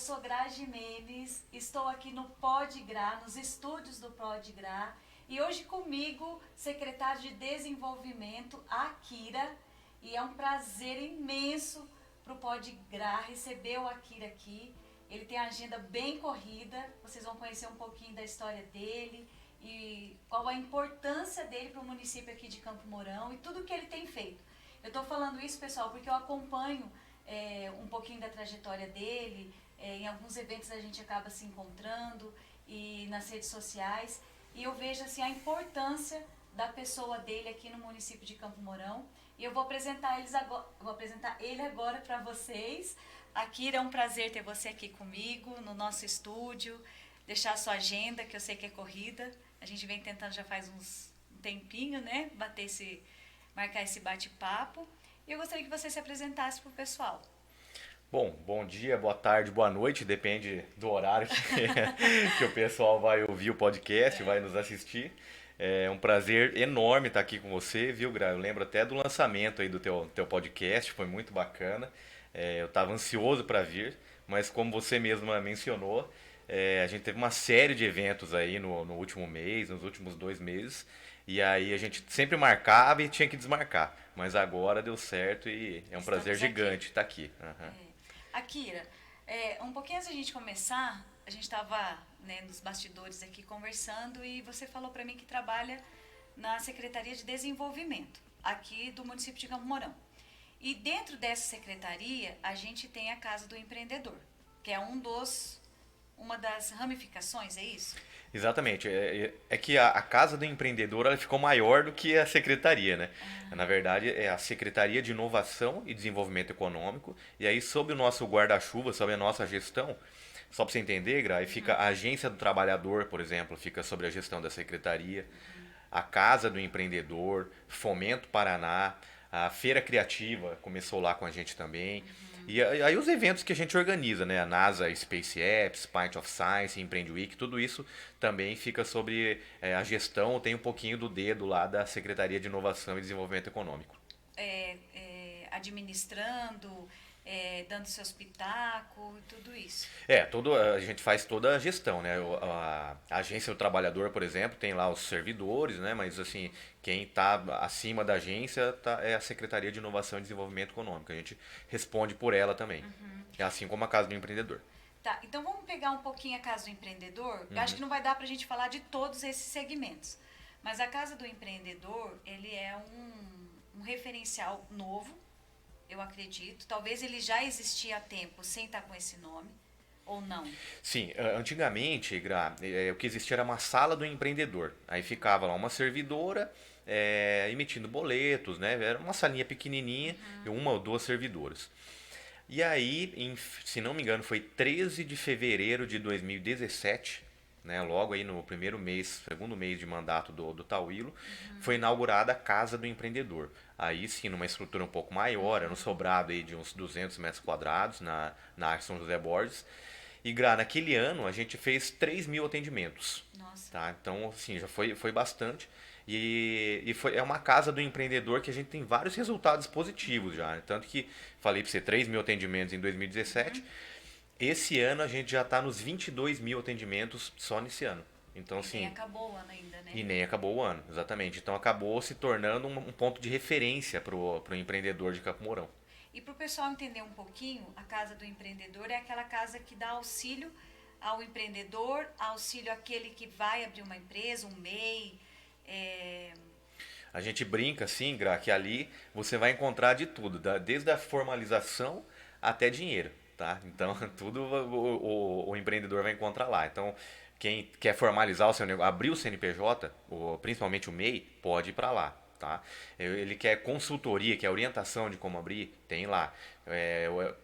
sou Gra Jimenez, estou aqui no Podgra, nos estúdios do Podgra, e hoje comigo, secretário de Desenvolvimento, Akira, e é um prazer imenso para o Podgra receber o Akira aqui. Ele tem a agenda bem corrida, vocês vão conhecer um pouquinho da história dele e qual a importância dele para o município aqui de Campo Mourão e tudo que ele tem feito. Eu estou falando isso, pessoal, porque eu acompanho um pouquinho da trajetória dele, em alguns eventos a gente acaba se encontrando e nas redes sociais, e eu vejo assim, a importância da pessoa dele aqui no município de Campo Mourão, e eu vou apresentar ele agora para vocês. Akira, é um prazer ter você aqui comigo no nosso estúdio, deixar a sua agenda, que eu sei que é corrida, a gente vem tentando já faz um tempinho, né, marcar esse bate-papo. E eu gostaria que você se apresentasse para o pessoal. Bom dia, boa tarde, boa noite, depende do horário que o pessoal vai ouvir o podcast, vai nos assistir. É um prazer enorme estar aqui com você, viu, Gra? Eu lembro até do lançamento aí do teu podcast, foi muito bacana. Eu estava ansioso para vir, mas como você mesma mencionou, a gente teve uma série de eventos aí no último mês, nos últimos 2 meses, e aí a gente sempre marcava e tinha que desmarcar. Mas agora deu certo e é um prazer gigante estar aqui. Uhum. Akira, um pouquinho antes da gente começar, a gente estava, né, nos bastidores aqui conversando e você falou para mim que trabalha na Secretaria de Desenvolvimento aqui do município de Campo Mourão. E dentro dessa secretaria a gente tem a Casa do Empreendedor, que é uma das ramificações, é isso? Exatamente. É que a Casa do Empreendedor ela ficou maior do que a secretaria, né? Na verdade, é a Secretaria de Inovação e Desenvolvimento Econômico. E aí, sob o nosso guarda-chuva, sob a nossa gestão, só para você entender, Gra, aí fica a Agência do Trabalhador, por exemplo, fica sobre a gestão da secretaria. A Casa do Empreendedor, Fomento Paraná, a Feira Criativa começou lá com a gente também. E aí os eventos que a gente organiza, né? A NASA Space Apps, Pint of Science, Empreende Week, tudo isso também fica sobre a gestão, tem um pouquinho do dedo lá da Secretaria de Inovação e Desenvolvimento Econômico. Administrando, dando seus pitacos e tudo isso. A gente faz toda a gestão, né? A Agência do Trabalhador, por exemplo, tem lá os servidores, né? Mas assim, quem está acima da agência é a Secretaria de Inovação e Desenvolvimento Econômico. A gente responde por ela também. É assim como a Casa do Empreendedor. Tá, então vamos pegar um pouquinho a Casa do Empreendedor. Eu acho que não vai dar para a gente falar de todos esses segmentos. Mas a Casa do Empreendedor, ele é um referencial novo, eu acredito. Talvez ele já existia há tempo sem estar com esse nome, ou não? Sim, antigamente, Gra, o que existia era uma sala do empreendedor. Aí ficava lá uma servidora emitindo boletos, né? Era uma salinha pequenininha e uma ou duas servidoras. E aí, se não me engano, foi 13 de fevereiro de 2017, né, logo aí no primeiro mês, segundo mês de mandato do Tauilo, foi inaugurada a Casa do Empreendedor. Aí sim, numa estrutura um pouco maior, no sobrado aí de uns 200 metros quadrados, na Arca São José Borges. E, Gra, naquele ano a gente fez 3 mil atendimentos. Nossa. Tá? Então, assim, já foi bastante. É uma casa do empreendedor que a gente tem vários resultados positivos já. Né? Tanto que, falei para você, 3 mil atendimentos em 2017. Esse ano a gente já está nos 22 mil atendimentos só nesse ano. Então, E assim, nem acabou o ano ainda, né? e nem acabou o ano, exatamente. Então acabou se tornando um ponto de referência para o empreendedor de Campo Mourão. E para o pessoal entender um pouquinho, a Casa do Empreendedor é aquela casa que dá auxílio ao empreendedor, auxílio àquele que vai abrir uma empresa, um MEI. A gente brinca assim, Gra, que ali você vai encontrar de tudo, desde a formalização até dinheiro, tá? Então tudo o empreendedor vai encontrar lá. Então quem quer formalizar o seu negócio, abrir o CNPJ, principalmente o MEI, pode ir para lá. Tá? Ele quer consultoria, quer orientação de como abrir, tem lá.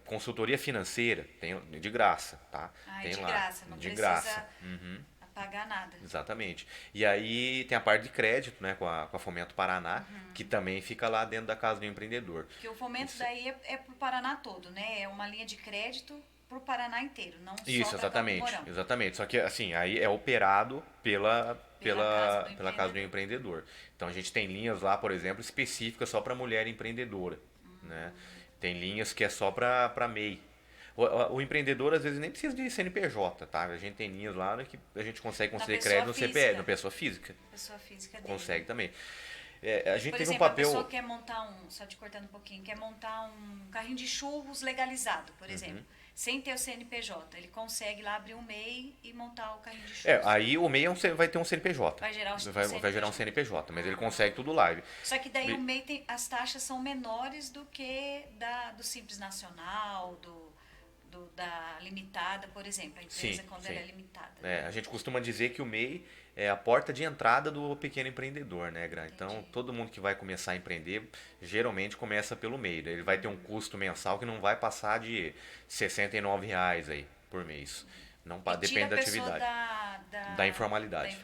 Consultoria financeira, tem de graça, tá? Tem De lá. graça, não De precisa graça. pagar nada. Exatamente. E aí tem a parte de crédito, né, com a Fomento Paraná, que também fica lá dentro da Casa do Empreendedor. Porque o fomento daí é pro Paraná todo, né? É uma linha de crédito pro Paraná inteiro, não Isso, só para Campo Mourão. exatamente. Só que assim, aí é operado pela Casa do Empreendedor. Empreendedor. Então a gente tem linhas lá, por exemplo, específicas só para mulher empreendedora, né? Tem linhas que é só para MEI. O empreendedor às vezes nem precisa de CNPJ, tá? A gente tem linhas lá que a gente consegue Na conceder pessoa crédito no CPF, física. na pessoa física. Pessoa física dele. Consegue também. A gente Por teve um exemplo, a papel. pessoa quer montar só te cortando um pouquinho, quer montar um carrinho de churros legalizado, por exemplo, sem ter o CNPJ. Ele consegue lá abrir um MEI e montar o carrinho de churros. Aí o MEI vai ter um CNPJ. Vai gerar Vai gerar um CNPJ, mas ele consegue tudo live. Só que daí o MEI as taxas são menores do que do Simples Nacional, da limitada, por exemplo, a empresa quando ela é limitada. A gente costuma dizer que o MEI é a porta de entrada do pequeno empreendedor, né, Gra? Então, todo mundo que vai começar a empreender, geralmente começa pelo MEI. Ele vai ter um custo mensal que não vai passar de R$ 69 aí por mês. Não depende da atividade. Da informalidade.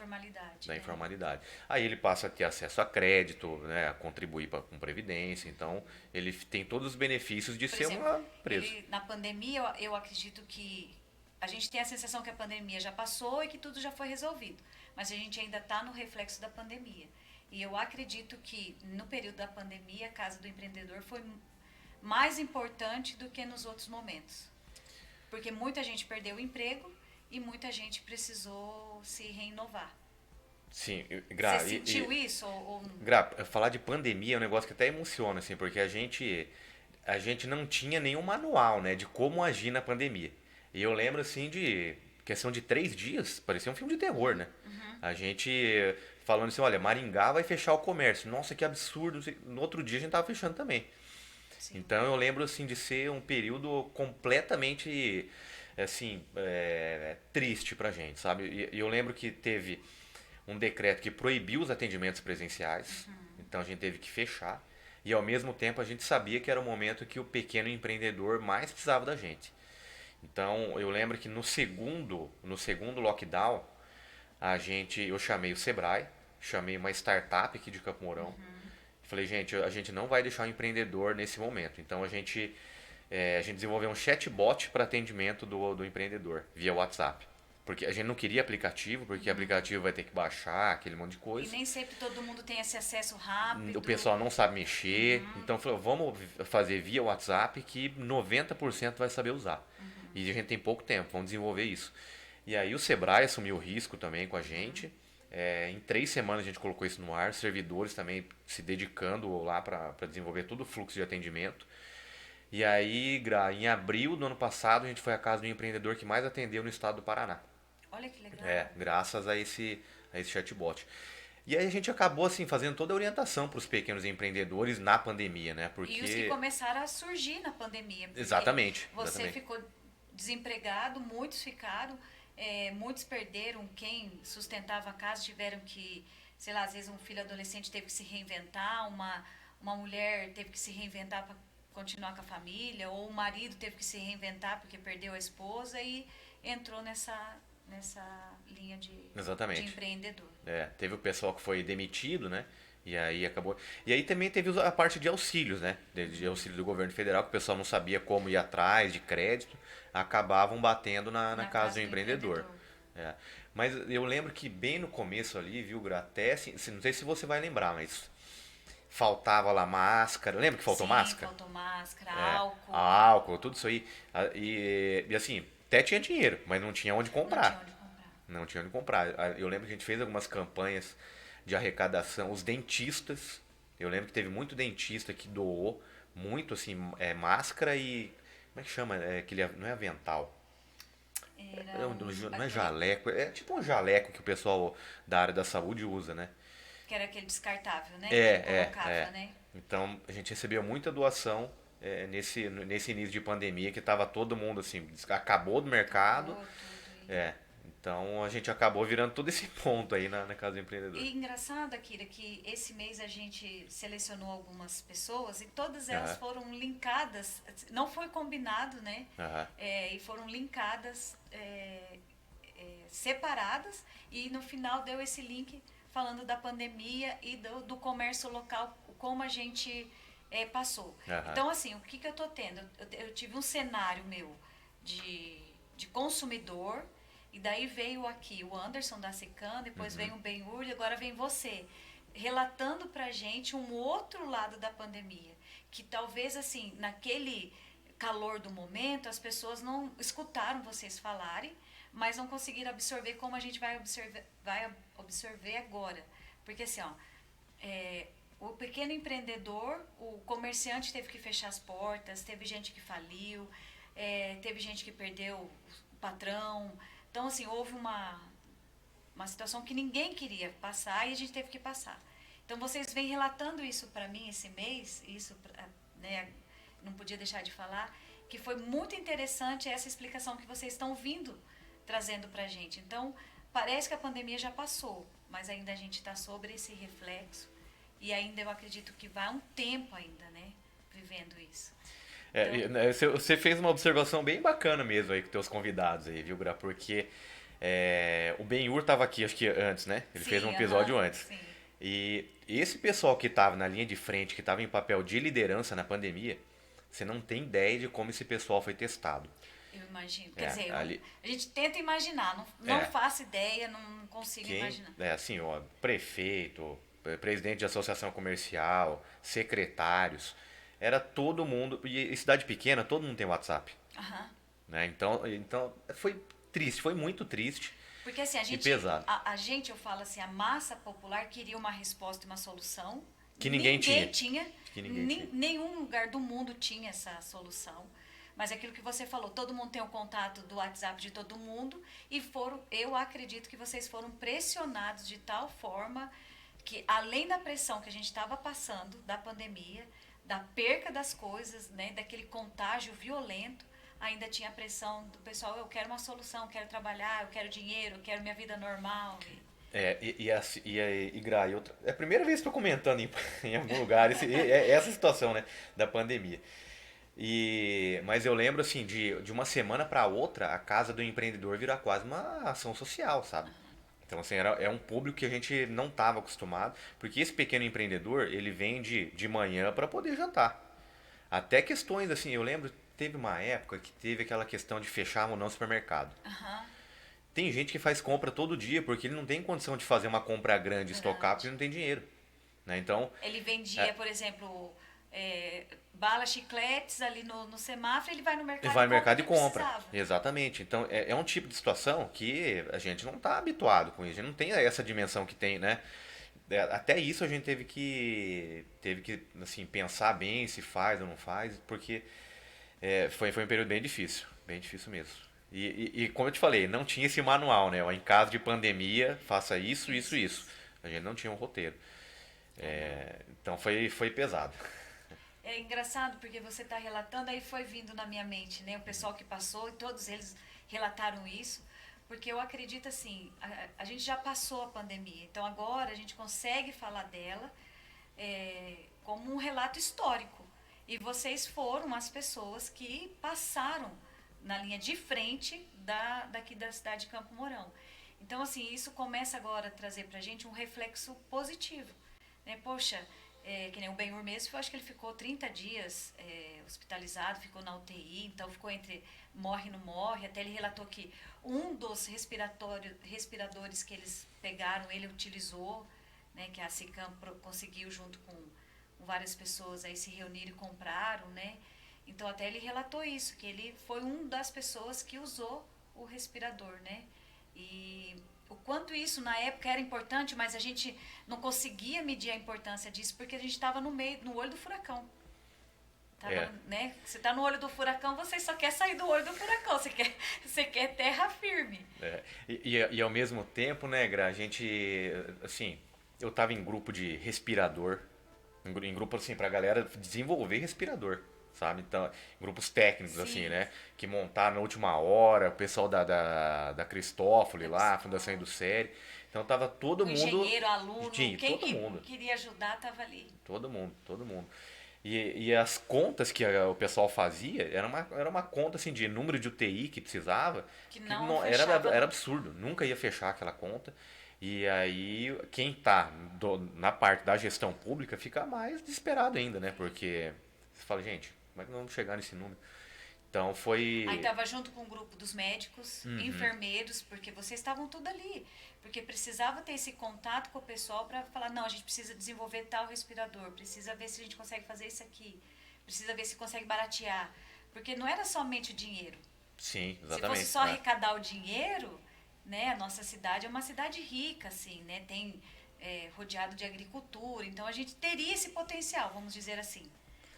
Da informalidade. Aí ele passa a ter acesso a crédito, né, a contribuir com previdência. Então, ele tem todos os benefícios de ser uma empresa. Na pandemia, eu acredito que a gente tem a sensação que a pandemia já passou e que tudo já foi resolvido. Mas a gente ainda está no reflexo da pandemia. E eu acredito que no período da pandemia, a Casa do Empreendedor foi mais importante do que nos outros momentos. Porque muita gente perdeu o emprego e muita gente precisou se renovar. Sim, Gra, você sentiu isso? Gra, falar de pandemia é um negócio que até emociona, assim, porque a gente não tinha nenhum manual, né, de como agir na pandemia. E eu lembro, assim, de questão de 3 dias, parecia um filme de terror, né? A gente falando assim, olha, Maringá vai fechar o comércio. Nossa, que absurdo. No outro dia a gente tava fechando também. Sim. Então eu lembro, assim, de ser um período completamente, assim, triste pra gente, sabe? E eu lembro que teve um decreto que proibiu os atendimentos presenciais. Então a gente teve que fechar. E ao mesmo tempo a gente sabia que era o momento que o pequeno empreendedor mais precisava da gente. Então eu lembro que no segundo lockdown, eu chamei o Sebrae, chamei uma startup aqui de Campo Mourão. Falei, gente, a gente não vai deixar o empreendedor nesse momento. Então a gente desenvolveu um chatbot para atendimento do empreendedor via WhatsApp. Porque a gente não queria aplicativo, porque aplicativo vai ter que baixar, aquele monte de coisa. E nem sempre todo mundo tem esse acesso rápido. O pessoal não sabe mexer. Então falou, vamos fazer via WhatsApp que 90% vai saber usar. E a gente tem pouco tempo, vamos desenvolver isso. E aí o Sebrae assumiu o risco também com a gente. Em 3 semanas a gente colocou isso no ar, servidores também se dedicando lá para desenvolver todo o fluxo de atendimento. E aí, em abril do ano passado, a gente foi a Casa do Empreendedor que mais atendeu no estado do Paraná. Olha que legal. Graças a esse chatbot. E aí a gente acabou assim fazendo toda a orientação para os pequenos empreendedores na pandemia, né? Porque... E os que começaram a surgir na pandemia. Exatamente. Você ficou desempregado, muitos ficaram, muitos perderam quem sustentava a casa, tiveram que, sei lá, às vezes um filho adolescente teve que se reinventar, uma mulher teve que se reinventar para continuar com a família, ou o marido teve que se reinventar porque perdeu a esposa e entrou nessa linha de empreendedor. Teve o pessoal que foi demitido, né? E aí acabou. E aí também teve a parte de auxílios, né? De auxílio do governo federal, que o pessoal não sabia como ir atrás de crédito, acabavam batendo na casa do empreendedor. Mas eu lembro que bem no começo ali, viu, Gra, até assim, não sei se você vai lembrar, mas faltava lá máscara. Lembra que faltou máscara? Faltou máscara, álcool. Álcool, tudo isso aí. E assim, até tinha dinheiro, mas não tinha onde comprar. Não tinha onde comprar. Eu lembro que a gente fez algumas campanhas de arrecadação. Os dentistas, eu lembro que teve muito dentista que doou muito, assim, máscara e... Como é que chama? Não é avental. Não é jaleco. É tipo um jaleco que o pessoal da área da saúde usa, né? Que era aquele descartável, né? Que colocava, né? Então, a gente recebeu muita doação nesse início de pandemia, que estava todo mundo, assim, acabou do mercado. Então, a gente acabou virando todo esse ponto aí na Casa do Empreendedor. E engraçado, Akira, que esse mês a gente selecionou algumas pessoas e todas elas foram linkadas, não foi combinado, né? E foram linkadas, separadas, e no final deu esse link falando da pandemia e do comércio local, como a gente passou. Então, assim, o que eu tô tendo? Eu tive um cenário meu de consumidor, e daí veio aqui o Anderson da Secan, depois vem o Ben-Hur, e agora vem você, relatando pra gente um outro lado da pandemia, que talvez, assim, calor do momento, as pessoas não escutaram vocês falarem, mas não conseguiram absorver como a gente vai absorver agora. Porque assim, ó, o pequeno empreendedor, o comerciante teve que fechar as portas, teve gente que faliu, teve gente que perdeu o patrão. Então, assim, houve uma situação que ninguém queria passar e a gente teve que passar. Então, vocês vêm relatando isso para mim esse mês, né, não podia deixar de falar, que foi muito interessante essa explicação que vocês estão vindo trazendo para a gente. Então, parece que a pandemia já passou, mas ainda a gente está sobre esse reflexo e ainda eu acredito que vai um tempo ainda, né, vivendo isso. Então, você fez uma observação bem bacana mesmo aí com teus convidados aí, viu, Gra? Porque o Ben-Hur estava aqui, acho que antes, né? Ele fez um episódio antes. Sim. E esse pessoal que estava na linha de frente, que estava em papel de liderança na pandemia, você não tem ideia de como esse pessoal foi testado. Eu imagino. Quer dizer, a gente tenta imaginar, não faço ideia, não consigo imaginar. Assim, ó, prefeito, presidente de associação comercial, secretários, era todo mundo. E cidade pequena, todo mundo tem WhatsApp. Né? Então foi triste, foi muito triste. Porque assim, a gente, eu falo assim, a massa popular queria uma resposta e uma solução. Que ninguém tinha. Que ninguém tinha. Nenhum lugar do mundo tinha essa solução. Mas aquilo que você falou, todo mundo tem o contato do WhatsApp de todo mundo. E eu acredito que vocês foram pressionados de tal forma que, além da pressão que a gente estava passando, da pandemia, da perca das coisas, né, daquele contágio violento, ainda tinha a pressão do pessoal, eu quero uma solução, eu quero trabalhar, eu quero dinheiro, eu quero minha vida normal. Gra, é a primeira vez que estou comentando em algum lugar essa situação, né, da pandemia. Mas eu lembro assim, de uma semana para outra, a casa do empreendedor virou quase uma ação social, sabe? Então assim, é um público que a gente não estava acostumado, porque esse pequeno empreendedor, ele vende de manhã para poder jantar. Até questões assim, eu lembro, teve uma época que teve aquela questão de fechar ou não o supermercado. Tem gente que faz compra todo dia porque ele não tem condição de fazer uma compra grande, estocar, porque ele não tem dinheiro. Né? Então, ele vendia, por exemplo, bala, chicletes ali no semáforo, ele vai no mercado e compra. Exatamente. Então, é um tipo de situação que a gente não está habituado com isso. A gente não tem essa dimensão que tem, né? Até isso a gente teve que assim, pensar bem se faz ou não faz, porque foi um período bem difícil mesmo. E como eu te falei, não tinha esse manual, né? Em caso de pandemia, faça isso. A gente não tinha um roteiro. Então foi pesado. É engraçado porque você está relatando, aí foi vindo na minha mente, né? O pessoal que passou, e todos eles relataram isso, porque eu acredito assim, a gente já passou a pandemia, então agora a gente consegue falar dela como um relato histórico. E vocês foram as pessoas que passaram na linha de frente daqui da cidade de Campo Mourão. Então, assim, isso começa agora a trazer pra gente um reflexo positivo. Né? Poxa, que nem o Ben-Hur mesmo, eu acho que ele ficou 30 dias hospitalizado, ficou na UTI, então ficou entre morre e não morre, até ele relatou que um dos respiradores que eles pegaram, ele utilizou, né, que a Sicam conseguiu junto com várias pessoas aí se reuniram e compraram, né? Então até ele relatou isso, que ele foi uma das pessoas que usou o respirador, né? E o quanto isso na época era importante, mas a gente não conseguia medir a importância disso, porque a gente estava no olho do furacão. Né? Você está no olho do furacão, você só quer sair do olho do furacão, você quer terra firme. E ao mesmo tempo, né, Gra, a gente, assim, eu estava em grupo de respirador, em grupo assim, pra galera desenvolver respirador. Sabe? Então, grupos técnicos, assim, né? Que montaram na última hora, o pessoal da Cristófoli lá, a Fundação Indussérie. Então tava todo mundo. Engenheiro, aluno, quem todo queria ajudar tava ali. Todo mundo. E as contas que o pessoal fazia era uma conta assim, de número de UTI que precisava. Que não era absurdo. Nunca ia fechar aquela conta. E aí, quem tá na parte da gestão pública fica mais desesperado ainda, né? Porque você fala, gente, como é que nós vamos chegar nesse número? Então foi... Aí estava junto com o grupo dos médicos, enfermeiros, porque vocês estavam tudo ali. Porque precisava ter esse contato com o pessoal para falar, não, a gente precisa desenvolver tal respirador, precisa ver se a gente consegue fazer isso aqui, precisa ver se consegue baratear. Porque não era somente o dinheiro. Sim, Se exatamente. fosse só arrecadar o dinheiro, né, a nossa cidade é uma cidade rica, assim, né, tem rodeado de agricultura, então a gente teria esse potencial, vamos dizer assim.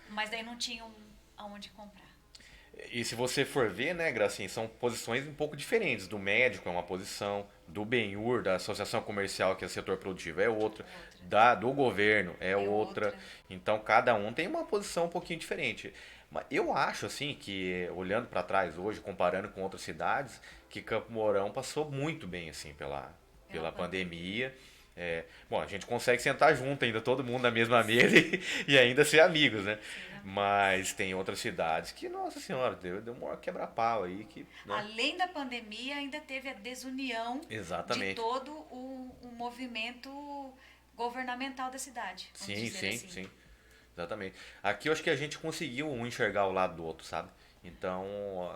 Mas daí não tinham aonde comprar. E se você for ver, né, Gracinha, são posições um pouco diferentes. Do médico é uma posição, do Benhur, da Associação Comercial, que é o setor produtivo, é outra, Outra. do governo é É outra. outra. Então cada um tem uma posição um pouquinho diferente. Mas eu acho assim que olhando para trás hoje, comparando com outras cidades, que Campo Mourão passou muito bem assim pela pandemia. Bom, a gente consegue sentar junto ainda, todo mundo na mesma mesa e ainda ser amigos, né? Ser amigos. Mas tem outras cidades que, nossa senhora, deu um maior quebra-pau aí que, né? Além da pandemia, ainda teve a desunião de Exatamente. todo o movimento governamental da cidade, vamos Sim, dizer sim, assim. sim. Exatamente. Aqui eu acho que a gente conseguiu um enxergar o lado do outro, sabe? Então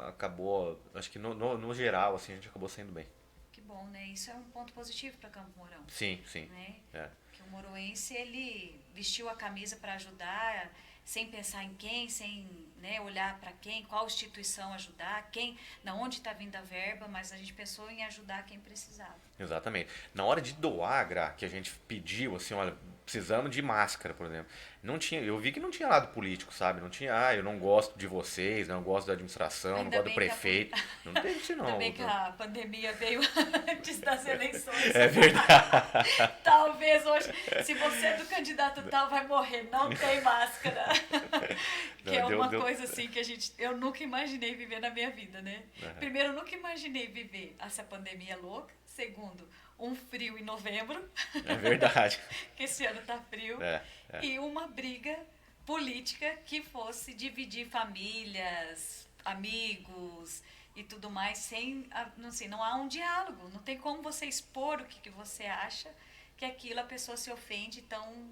acabou, acho que no geral, assim, a gente acabou saindo bem. Que bom, né? Isso é um ponto positivo para Campo Mourão, Sim, sim. né? É. Que o moroense, ele vestiu a camisa para ajudar, sem pensar em quem, sem, né, olhar para quem, qual instituição ajudar, quem, da onde está vindo a verba, mas a gente pensou em ajudar quem precisava. Exatamente. Na hora de doar, Gra, que a gente pediu, assim, olha, precisamos de máscara, por exemplo. Não tinha, eu vi que não tinha lado político, sabe? Não tinha, eu não gosto de vocês, não gosto da administração, não Ainda gosto do bem que a prefeito. Não teve isso Ainda não. bem que a pandemia veio antes das eleições. É verdade. Talvez hoje, se você é do candidato tal, vai morrer. Não tem máscara. Que é Não, uma coisa assim que eu nunca imaginei viver na minha vida, né? Primeiro, eu nunca imaginei viver essa pandemia louca. Segundo, um frio em novembro, É verdade. que esse ano tá frio. É. E uma briga política que fosse dividir famílias, amigos e tudo mais sem, não sei, não há um diálogo, não tem como você expor o que você acha, que aquilo a pessoa se ofende, então,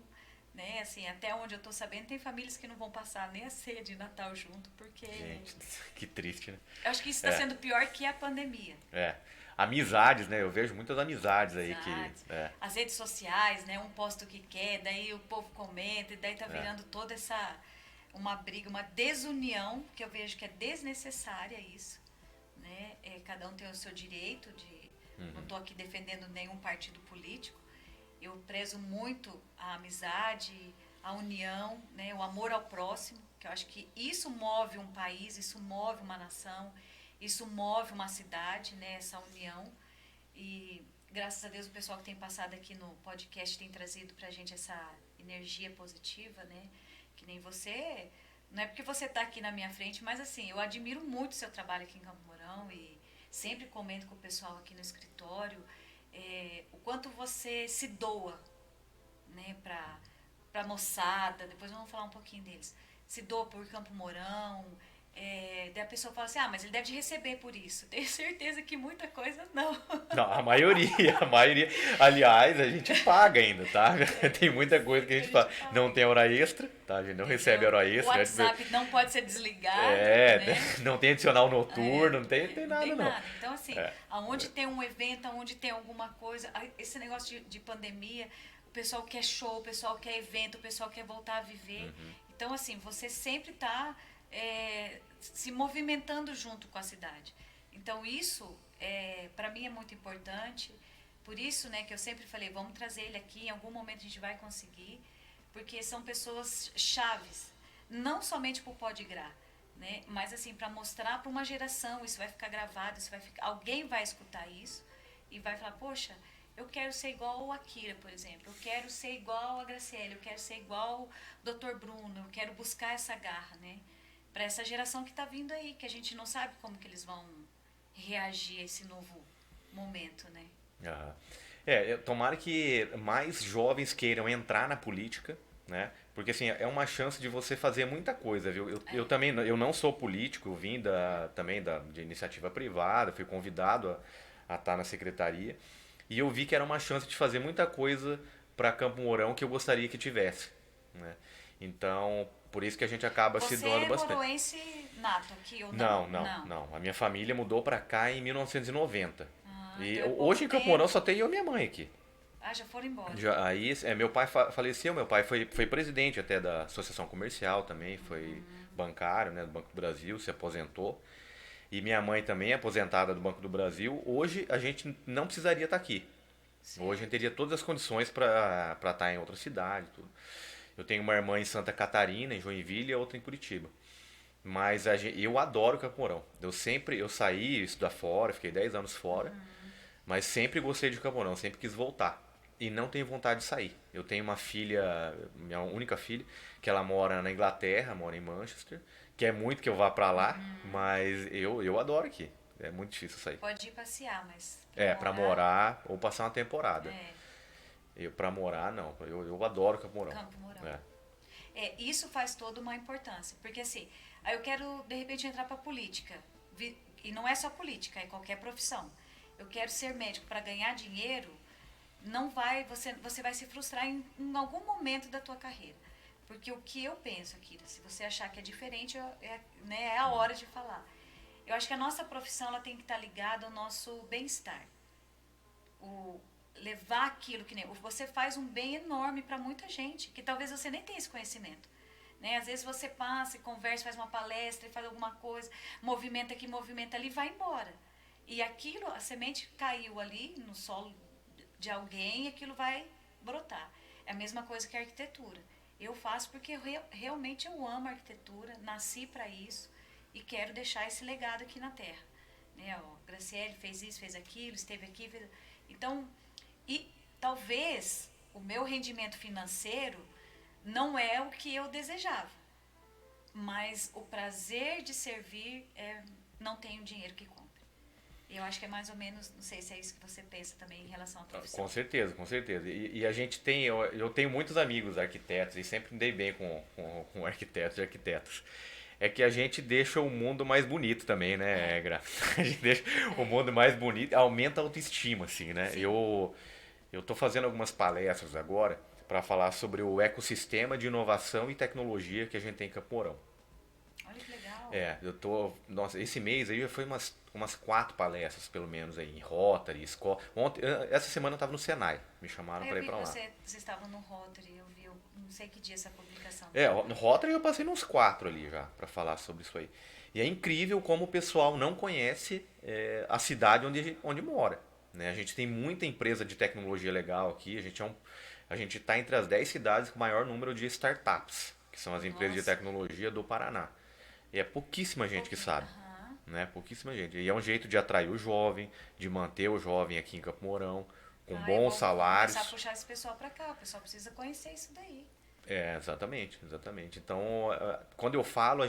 né, assim, até onde eu tô sabendo, tem famílias que não vão passar nem a ceia de Natal junto, porque Gente, que triste, né? eu acho que isso está sendo pior que a pandemia. É. Amizades, né? Eu vejo muitas amizades aí Amizades. que. É. As redes sociais, né, um posta o que quer, daí o povo comenta, e daí tá virando toda uma briga, uma desunião, que eu vejo que é desnecessária isso, né? Cada um tem o seu direito de... Não estou aqui defendendo nenhum partido político. Eu prezo muito a amizade, a união, né? O amor ao próximo, que eu acho que isso move um país, isso move uma nação, isso move uma cidade, né? Essa união. E graças a Deus o pessoal que tem passado aqui no podcast tem trazido pra gente essa energia positiva, né? Que nem você, não é porque você está aqui na minha frente, mas assim, eu admiro muito o seu trabalho aqui em Campo Mourão e sempre comento com o pessoal aqui no escritório o quanto você se doa, né, pra moçada, depois vamos falar um pouquinho deles, se doa por Campo Mourão, daí a pessoa fala assim, mas ele deve receber por isso. Tenho certeza que muita coisa não. Não, a maioria. Aliás, a gente paga ainda, tá? Tem muita coisa que a gente paga. Não tem hora extra, tá? A gente não recebe hora O extra. WhatsApp não pode ser desligado, É, né? não tem adicional noturno, não tem nada Tem não. nada. Então, assim, aonde tem um evento, aonde tem alguma coisa, esse negócio de pandemia, o pessoal quer show, o pessoal quer evento, o pessoal quer voltar a viver. Então, assim, você sempre está se movimentando junto com a cidade. Então, isso, para mim, é muito importante. Por isso, né, que eu sempre falei, vamos trazer ele aqui, em algum momento a gente vai conseguir, porque são pessoas chaves, não somente para o Pode Grar, né, mas assim, para mostrar para uma geração, isso vai ficar gravado, alguém vai escutar isso e vai falar, poxa, eu quero ser igual o Akira, por exemplo, eu quero ser igual a Graciele, eu quero ser igual o Dr. Bruno, eu quero buscar essa garra, né, para essa geração que está vindo aí, que a gente não sabe como que eles vão reagir a esse novo momento, né. Aham. Tomara que mais jovens queiram entrar na política, né? Porque assim, é uma chance de você fazer muita coisa, viu? Eu também, eu não sou político, eu vim também de iniciativa privada, fui convidado a estar na secretaria, e eu vi que era uma chance de fazer muita coisa para Campo Mourão que eu gostaria que tivesse, né? Então, por isso que a gente acaba se doando bastante. Você é moroense nato aqui ou não? Não. A minha família mudou para cá em 1990. Ah, E então é pouco hoje em Campo tempo. Mourão só tem eu e minha mãe aqui. Ah, já foram embora. Aí, meu pai faleceu, meu pai foi presidente até da Associação Comercial também, foi bancário, né, do Banco do Brasil, se aposentou. E minha mãe também é aposentada do Banco do Brasil. Hoje a gente não precisaria estar aqui. Hoje a gente Certo. teria todas as condições para estar em outra cidade, tudo. Eu tenho uma irmã em Santa Catarina, em Joinville, e outra em Curitiba. Mas eu adoro Campo Mourão. Eu saí estudar fora, fiquei 10 anos fora, mas sempre gostei de Campo Mourão, sempre quis voltar. E não tenho vontade de sair. Eu tenho uma filha, minha única filha, que ela mora na Inglaterra, mora em Manchester, que é muito que eu vá pra lá, mas eu adoro aqui. É muito difícil sair. Pode ir passear, mas pra É, pra morar, morar ou passar uma temporada. é Pra morar, não. Eu adoro Campo Mourão. Campo Mourão. É. Isso faz toda uma importância, porque assim, aí eu quero de repente entrar para política, e não é só política, é qualquer profissão. Eu quero ser médico para ganhar dinheiro, não vai, você vai se frustrar em algum momento da tua carreira. Porque o que eu penso, Akira, se você achar que é diferente, né, é a hora de falar. Eu acho que a nossa profissão ela tem que estar ligada ao nosso bem-estar. O levar aquilo que nem você faz um bem enorme para muita gente, que talvez você nem tenha esse conhecimento. Né? Às vezes você passa e conversa, faz uma palestra, faz alguma coisa, movimenta aqui, movimenta ali, vai embora. E aquilo, a semente caiu ali no solo de alguém e aquilo vai brotar. É a mesma coisa que a arquitetura. Eu faço porque realmente eu amo a arquitetura, nasci para isso e quero deixar esse legado aqui na Terra. Né? Ó, Graciele fez isso, fez aquilo, esteve aqui. Então, e talvez o meu rendimento financeiro não é o que eu desejava, mas o prazer de servir não tem o dinheiro que compra. Eu acho que é mais ou menos, não sei se é isso que você pensa também em relação à profissão. Com certeza, com certeza. E a gente tem, eu tenho muitos amigos arquitetos e sempre me dei bem com arquitetos e arquitetas. É que a gente deixa o mundo mais bonito também, né, Gra? A gente deixa o mundo mais bonito, aumenta a autoestima, assim, né? Sim. Eu tô fazendo algumas palestras agora para falar sobre o ecossistema de inovação e tecnologia que a gente tem em Campo Mourão. Olha que legal. Eu tô. Nossa, esse mês aí foi umas 4 palestras, pelo menos, aí, em Rotary, escola. Essa semana eu tava no Senai, me chamaram Aí eu para ir vi para que lá. você estava no Rotary, eu não sei que dia essa publicação. No Rotary eu passei nos 4 ali já, para falar sobre isso aí. E é incrível como o pessoal não conhece a cidade onde mora. Né? A gente tem muita empresa de tecnologia legal aqui, a gente está entre as 10 cidades com o maior número de startups, que são as empresas de Nossa, tecnologia do Paraná. E é pouquíssima gente que pouquinho. sabe. Aham. Né? Pouquíssima gente. E é um jeito de atrair o jovem, de manter o jovem aqui em Campo Mourão, com Ah, eu bons vou começar a salários. puxar esse pessoal para cá. O pessoal precisa conhecer isso daí. Exatamente, exatamente. Então, quando eu falo,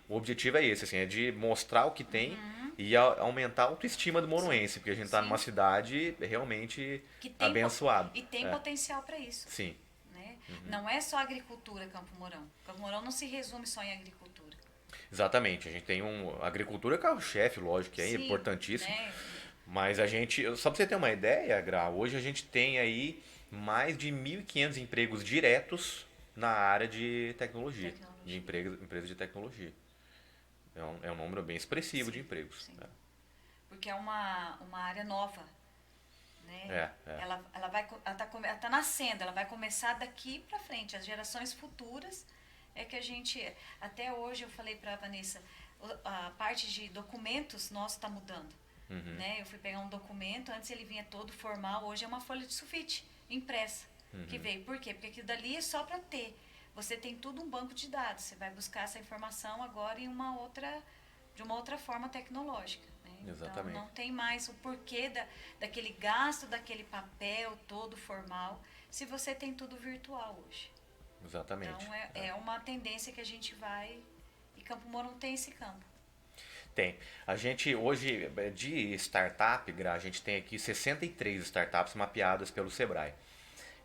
o objetivo é esse, assim, é de mostrar o que tem e aumentar a autoestima do Sim, moruense, porque a gente está numa sim. cidade realmente Que tem, abençoada. e tem É, potencial para isso. sim, Né? Não é só agricultura Campo Mourão. Campo Mourão não se resume só em agricultura. exatamente. A gente tem a agricultura é carro-chefe, lógico, que é Sim, importantíssimo. né? Mas só para você ter uma ideia, Gra, hoje a gente tem aí mais de 1.500 empregos diretos na área de tecnologia, de Tecnologia. empresas de tecnologia. É um número bem expressivo de Sim, empregos. sim. Porque é uma área nova. Né? É. Ela tá nascendo, ela vai começar daqui para frente. As gerações futuras é que a gente. Até hoje eu falei para a Vanessa, a parte de documentos nossa está mudando. Uhum, Né? Eu fui pegar um documento, antes ele vinha todo formal, hoje é uma folha de sulfite impressa que veio. Por quê? Porque aquilo dali é só para ter. Você tem tudo um banco de dados. Você vai buscar essa informação agora de uma outra forma tecnológica. Né? Então exatamente. não tem mais o porquê daquele gasto, daquele papel todo formal, se você tem tudo virtual hoje. Exatamente. Então é uma tendência que a gente vai. E Campo Mourão tem esse campo. Tem. A gente hoje, de startup, Gra, a gente tem aqui 63 startups mapeadas pelo Sebrae.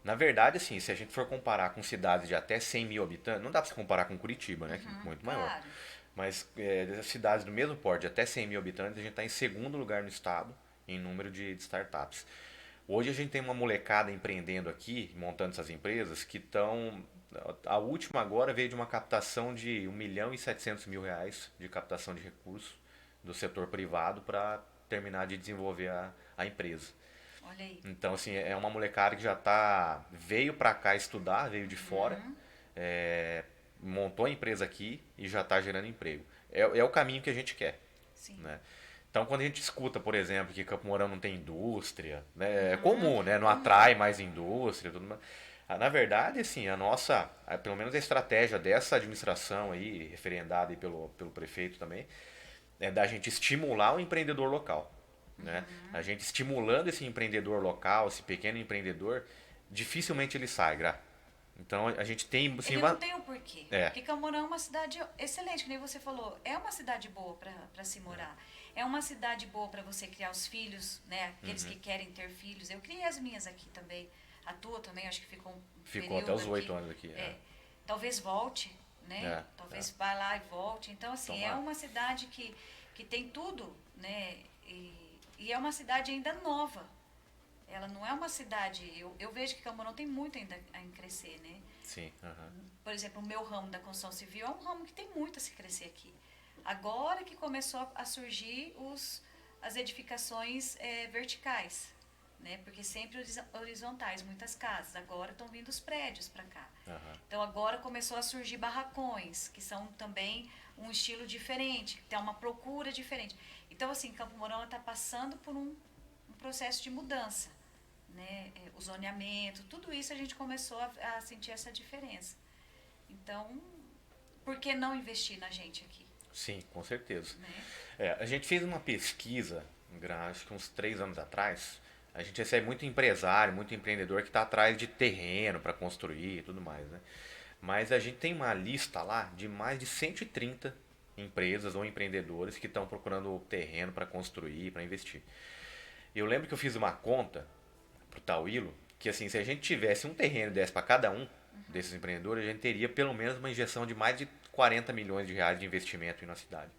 Na verdade, assim, se a gente for comparar com cidades de até 100 mil habitantes, não dá para se comparar com Curitiba, né, que é muito maior. Claro. Mas cidades do mesmo porte, de até 100 mil habitantes, a gente está em segundo lugar no estado em número de startups. Hoje a gente tem uma molecada empreendendo aqui, montando essas empresas, que estão. A última agora veio de uma captação de 1.700.000 reais de captação de recursos do setor privado para terminar de desenvolver a empresa. Olha aí. Então, assim, é uma molecada que veio pra cá estudar, veio de fora, é, montou a empresa aqui e já tá gerando emprego. É o caminho que a gente quer, Sim. né? Então, quando a gente escuta, por exemplo, que Campo Mourão não tem indústria, né, é comum, né? Não atrai mais indústria, tudo mais. Na verdade, assim, pelo menos a estratégia dessa administração aí, referendada aí pelo prefeito também, é da gente estimular o empreendedor local, né? A gente estimulando esse empreendedor local, esse pequeno empreendedor, dificilmente ele sai, Gra. Então, a gente tem, assim, Ele não tem o porquê. É, Porque Camorão é uma cidade excelente, que nem você falou. É uma cidade boa para se morar. É uma cidade boa para você criar os filhos, né? Aqueles que querem ter filhos. Eu criei as minhas aqui também. A tua também, acho que ficou um ficou até período os 8 aqui. anos aqui. Talvez volte, né? Talvez vá lá e volte. Então, assim, é Tomara. uma cidade que tem tudo, né? E é uma cidade ainda nova. Ela não é uma cidade... Eu vejo que Camorão tem muito ainda em crescer, né? Sim. Por exemplo, o meu ramo da construção civil é um ramo que tem muito a se crescer aqui. Agora que começou a surgir as edificações verticais, né? Porque sempre horizontais, muitas casas. Agora estão vindo os prédios para cá. Então agora começou a surgir barracões, que são também um estilo diferente, que tem uma procura diferente. Então, assim, Campo Mourão está passando por um processo de mudança, né? O zoneamento, tudo isso a gente começou a sentir essa diferença. Então, por que não investir na gente aqui? Sim, com certeza. Né? A gente fez uma pesquisa, acho que uns 3 anos atrás. A gente recebe muito empresário, muito empreendedor que está atrás de terreno para construir e tudo mais, né? Mas a gente tem uma lista lá de mais de 130 empresas ou empreendedores que estão procurando terreno para construir, para investir. Eu lembro que eu fiz uma conta pro Tauílo que, assim, se a gente tivesse um terreno desse para cada um desses empreendedores, a gente teria pelo menos uma injeção de mais de 40 milhões de reais de investimento na cidade.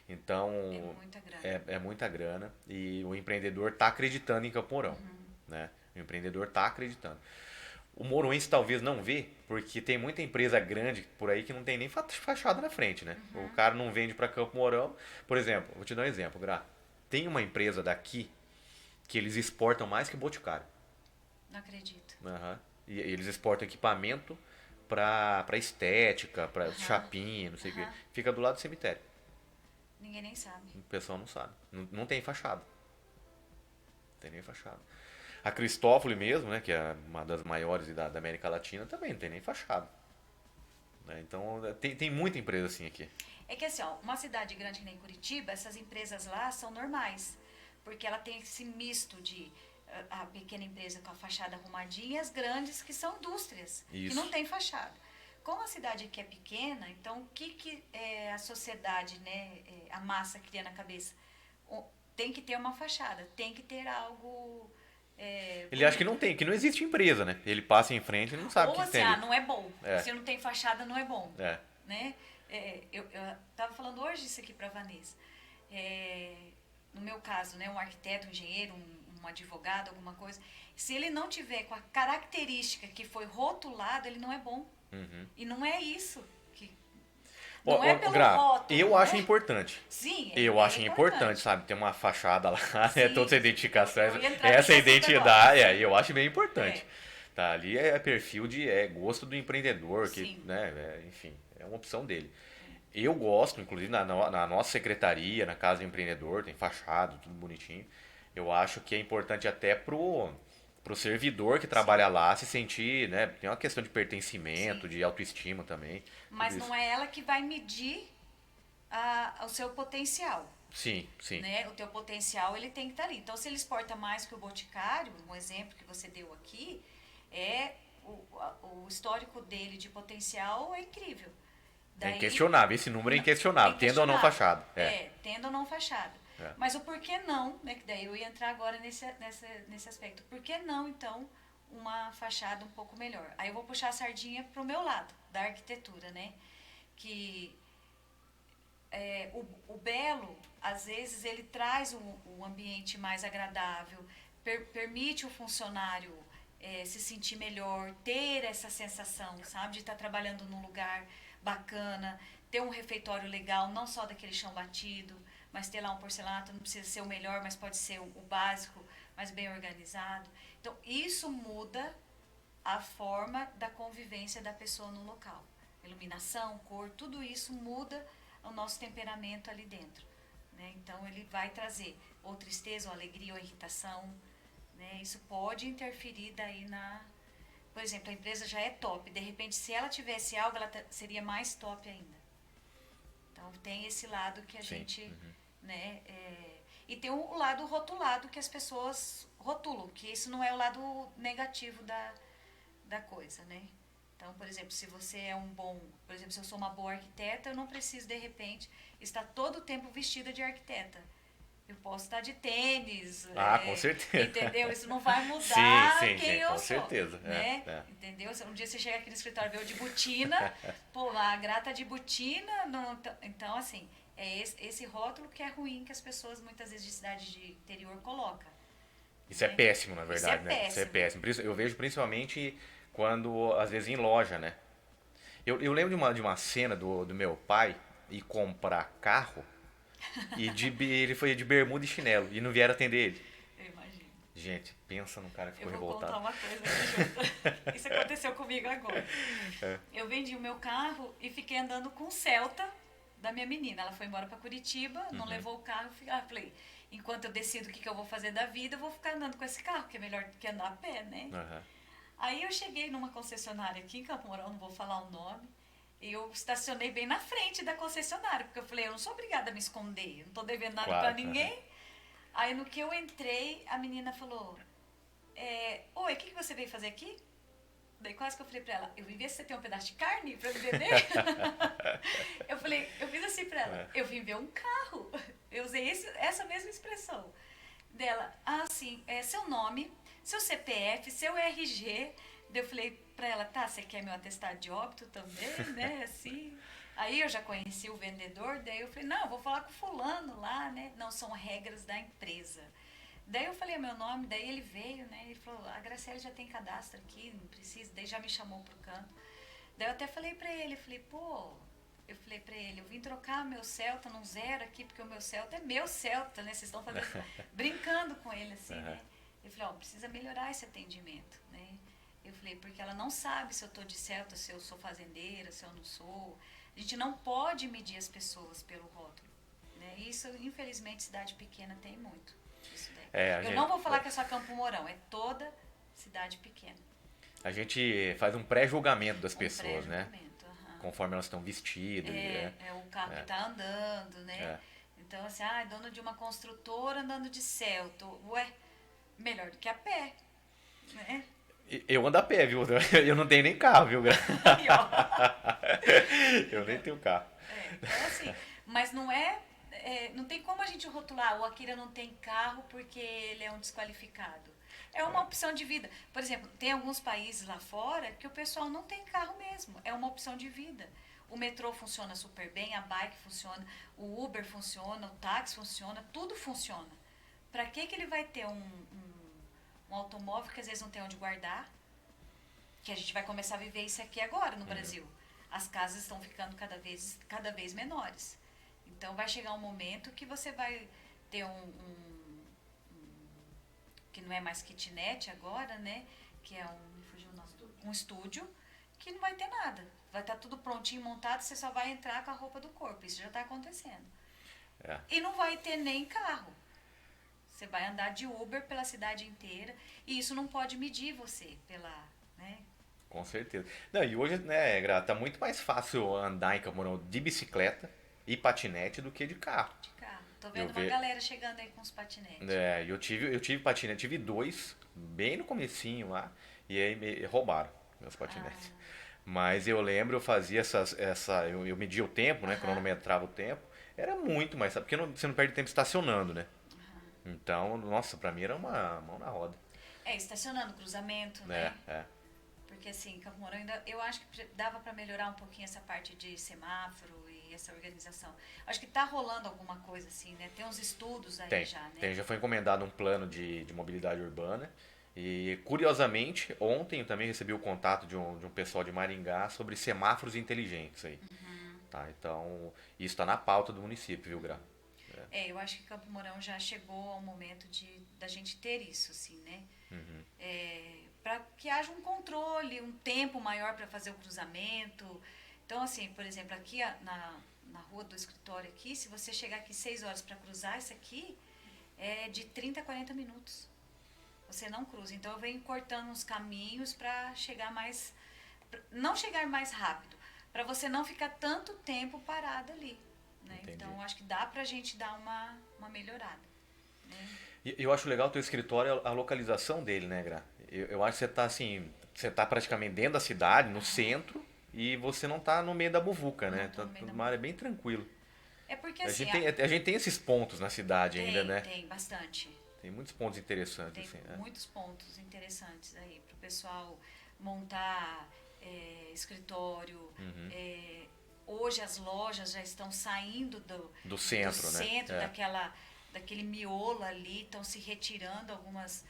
Então, É muita grana. é muita grana e o empreendedor está acreditando em Campo Mourão, né? O empreendedor está acreditando. O mouroense talvez não vê, porque tem muita empresa grande por aí que não tem nem fachada na frente, né? O cara não vende para Campo Mourão. Por exemplo, vou te dar um exemplo, Gra. Tem uma empresa daqui que eles exportam mais que Boticário. Não acredito. E eles exportam equipamento para estética, para chapinha, não sei o quê. Fica do lado do cemitério. Ninguém nem sabe. O pessoal não sabe. Não tem fachada. Não tem nem fachada. A Cristófoli mesmo, né, que é uma das maiores da América Latina, também não tem nem fachada. Né? Então, tem muita empresa assim aqui. É que assim, ó, uma cidade grande que nem Curitiba, essas empresas lá são normais. Porque ela tem esse misto de a pequena empresa com a fachada arrumadinha e as grandes que são indústrias, que Isso. não tem fachada. Como a cidade aqui é pequena, então o que a sociedade, né, a massa cria na cabeça? Tem que ter uma fachada, tem que ter algo... Ele acha que não tem, que não existe empresa, né? Ele passa em frente e não sabe o Ou que assim, tem ali. não é bom. É. Se não tem fachada, não é bom. É. Né? Eu estava falando hoje isso aqui para a Vanessa. No meu caso, né, um arquiteto, um engenheiro, um advogado, alguma coisa, se ele não tiver com a característica que foi rotulado, ele não é bom. E não é isso. Não é pelo Gra, rótulo. eu né? acho importante. Sim, Eu acho importante, sabe? Ter uma fachada lá, né? Sim. Toda essa identificação, Eu ia entrar essa nesse assunto identidade, agora. eu acho bem importante. Tá, ali é perfil é gosto do empreendedor, que, Sim. né? Enfim, é uma opção dele. Eu gosto, inclusive na nossa secretaria, na Casa do Empreendedor, tem fachada, tudo bonitinho. Eu acho que é importante até pro servidor que trabalha lá se sentir, né? Tem uma questão de pertencimento, de autoestima também. Mas tudo não é ela que vai medir o seu potencial. Sim, sim. Né? O teu potencial ele tem que estar ali. Então, se ele exporta mais que o Boticário, um exemplo que você deu aqui, o histórico dele de potencial é incrível. É inquestionável, esse número é inquestionável, tendo ou não fachada. Tendo ou não fachada. Mas o porquê não, né? Que daí eu ia entrar agora nesse aspecto. Por que não, então, uma fachada um pouco melhor? Aí eu vou puxar a sardinha pro meu lado, da arquitetura, né? Que o belo, às vezes, ele traz um ambiente mais agradável, permite o funcionário se sentir melhor, ter essa sensação, sabe? De estar trabalhando num lugar bacana, ter um refeitório legal, não só daquele chão batido, mas ter lá um porcelanato, não precisa ser o melhor, mas pode ser o básico, mais bem organizado. Então, isso muda a forma da convivência da pessoa no local. Iluminação, cor, tudo isso muda o nosso temperamento ali dentro. Né? Então, ele vai trazer ou tristeza, ou alegria, ou irritação. Né? Isso pode interferir daí na... Por exemplo, a empresa já é top. De repente, se ela tivesse algo, ela seria mais top ainda. Então, tem esse lado que a gente... Né, e tem o lado rotulado que as pessoas rotulam, que isso não é o lado negativo da coisa, né? Então, por exemplo, se você é um bom... Por exemplo, se eu sou uma boa arquiteta, eu não preciso, de repente, estar todo o tempo vestida de arquiteta. Eu posso estar de tênis. Com certeza. Entendeu? Isso não vai mudar sim, quem eu com sou. certeza. Né? Entendeu? Um dia você chega aqui no escritório e vê eu de botina, pô, a grata de botina. Não, então, assim, é esse rótulo que é ruim que as pessoas, muitas vezes, de cidade de interior colocam. Isso é péssimo, na verdade, né? Isso é péssimo. Eu vejo principalmente quando, às vezes, em loja, né? Eu lembro de uma cena do meu pai ir comprar carro e ele foi de bermuda e chinelo e não vieram atender ele. Eu imagino. Gente, pensa num cara que ficou Eu vou revoltado. contar uma coisa aqui junto. Isso aconteceu comigo agora. Eu vendi o meu carro e fiquei andando com o Celta da minha menina. Ela foi embora para Curitiba, não levou o carro. Falei, enquanto eu decido o que eu vou fazer da vida, eu vou ficar andando com esse carro, que é melhor do que andar a pé, né? Aí eu cheguei numa concessionária aqui em Campo Mourão, não vou falar o nome, e eu estacionei bem na frente da concessionária, porque eu falei, eu não sou obrigada a me esconder, eu não tô devendo nada pra ninguém. Aí no que eu entrei, a menina falou, oi, o que você veio fazer aqui? Daí quase que eu falei pra ela, eu vim ver se você tem um pedaço de carne pra me vender. Eu fiz assim pra ela, eu vim ver um carro. Eu usei essa mesma expressão dela. Sim, seu nome, seu CPF, seu RG. Daí eu falei pra ela, tá, você quer meu atestado de óbito também, né, assim... Aí eu já conheci o vendedor, daí eu falei, não, eu vou falar com fulano lá, né? Não, são regras da empresa. Daí eu falei meu nome, daí ele veio, né? Ele falou, a Graciele já tem cadastro aqui, não precisa. Daí já me chamou pro canto. Daí eu até falei pra ele, eu falei pra ele, eu vim trocar meu Celta num zero aqui, porque o meu Celta é meu Celta, né? Vocês estão fazendo, brincando com ele assim, né? Ele falou, precisa melhorar esse atendimento, né? Eu falei, porque ela não sabe se eu tô de Celta, se eu sou fazendeira, se eu não sou. A gente não pode medir as pessoas pelo rótulo, né? Isso, infelizmente, cidade pequena tem muito. Isso daí. Eu não vou falar que é só Campo Mourão, é toda cidade pequena. A gente faz um pré-julgamento das pessoas, né? Conforme elas estão vestidas. O carro que tá andando, né? Então, assim, dono de uma construtora andando de Celta. Ué, melhor do que a pé, né? Eu ando a pé, viu? Eu não tenho nem carro, viu? Aí, eu nem tenho carro. Então, assim, mas não tem como a gente rotular, o Akira não tem carro porque ele é um desqualificado. É uma opção de vida. Por exemplo, tem alguns países lá fora que o pessoal não tem carro mesmo. É uma opção de vida. O metrô funciona super bem, a bike funciona, o Uber funciona, o táxi funciona, tudo funciona. Para que ele vai ter um automóvel que às vezes não tem onde guardar? Que a gente vai começar a viver isso aqui agora no Brasil. As casas estão ficando cada vez menores. Então vai chegar um momento que você vai ter que não é mais kitnet agora, né? Que é um estúdio que não vai ter nada. Vai estar tudo prontinho, montado, você só vai entrar com a roupa do corpo. Isso já está acontecendo. E não vai ter nem carro. Você vai andar de Uber pela cidade inteira e isso não pode medir você né? Com certeza. Não, e hoje, né, Gra, tá muito mais fácil andar em Campo Mourão de bicicleta e patinete do que de carro. De carro. Tô vendo uma galera chegando aí com os patinetes. Eu tive patinete, tive 2, bem no comecinho lá, e aí me roubaram meus patinetes. Mas eu lembro, eu fazia eu media o tempo, né, cronometrava o tempo, era muito mais, porque você não perde tempo estacionando, né? Então, nossa, pra mim era uma mão na roda. Estacionando, cruzamento, né? Porque assim, Campo Mourão eu acho que dava para melhorar um pouquinho essa parte de semáforo e essa organização. Acho que tá rolando alguma coisa assim, né? Tem uns estudos aí já, né? Já foi encomendado um plano de mobilidade urbana e, curiosamente, ontem eu também recebi o contato de um pessoal de Maringá sobre semáforos inteligentes aí. Tá? Então, isso está na pauta do município, viu, Gra? Eu acho que Campo Mourão já chegou ao momento da gente ter isso, assim, né? Uhum. Para que haja um controle, um tempo maior para fazer o cruzamento. Então, assim, por exemplo, aqui na rua do escritório aqui, se você chegar aqui 6 horas para cruzar isso aqui, é de 30 a 40 minutos. Você não cruza. Então, eu venho cortando uns caminhos para chegar mais... Não chegar mais rápido, para você não ficar tanto tempo parado ali. Né? Então, acho que dá pra gente dar uma melhorada. Né? E eu acho legal o teu escritório, a localização dele, né, Gra? Eu acho que você tá assim, você tá praticamente dentro da cidade, no centro, e você não tá no meio da muvuca, né? Tá numa área bem tranquilo. É porque A assim... gente a gente tem esses pontos na cidade ainda, né? Tem bastante. Tem muitos pontos interessantes. Tem Assim, muitos pontos interessantes aí pro pessoal montar escritório. Hoje as lojas já estão saindo do centro, né? centro daquele miolo ali, estão se retirando algumas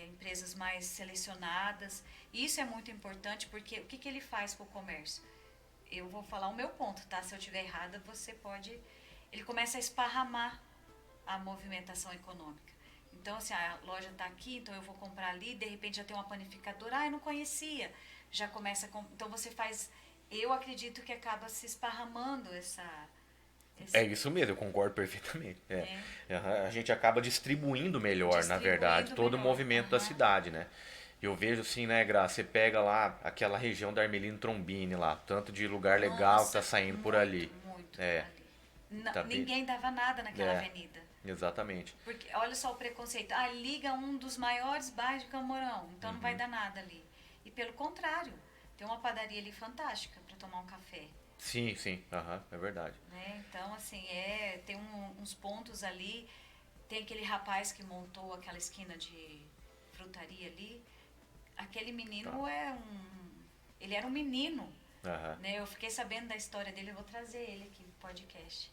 empresas mais selecionadas. Isso é muito importante porque o que ele faz para o comércio? Eu vou falar o meu ponto, tá? Se eu estiver errada, você pode... Ele começa a esparramar a movimentação econômica. Então, assim, a loja está aqui, então eu vou comprar ali, de repente já tem uma panificadora, eu não conhecia. Já começa a... Então você faz... Eu acredito que acaba se esparramando É isso mesmo, eu concordo perfeitamente. A gente acaba distribuindo melhor, na verdade, todo o movimento da cidade, né? Eu vejo assim, né, Gra, você pega lá aquela região da Armelino Trombini lá, tanto de lugar legal que tá saindo por ali. Muito É, por ali. tá Ninguém dava nada naquela avenida. Exatamente. Porque olha só o preconceito. Liga um dos maiores bairros de Camorão, então não vai dar nada ali. E pelo contrário, tem uma padaria ali fantástica para tomar um café. Sim, sim, é verdade. Né? Então, assim, tem uns pontos ali. Tem aquele rapaz que montou aquela esquina de frutaria ali. Aquele menino ele era um menino. Né? Eu fiquei sabendo da história dele, eu vou trazer ele aqui no podcast.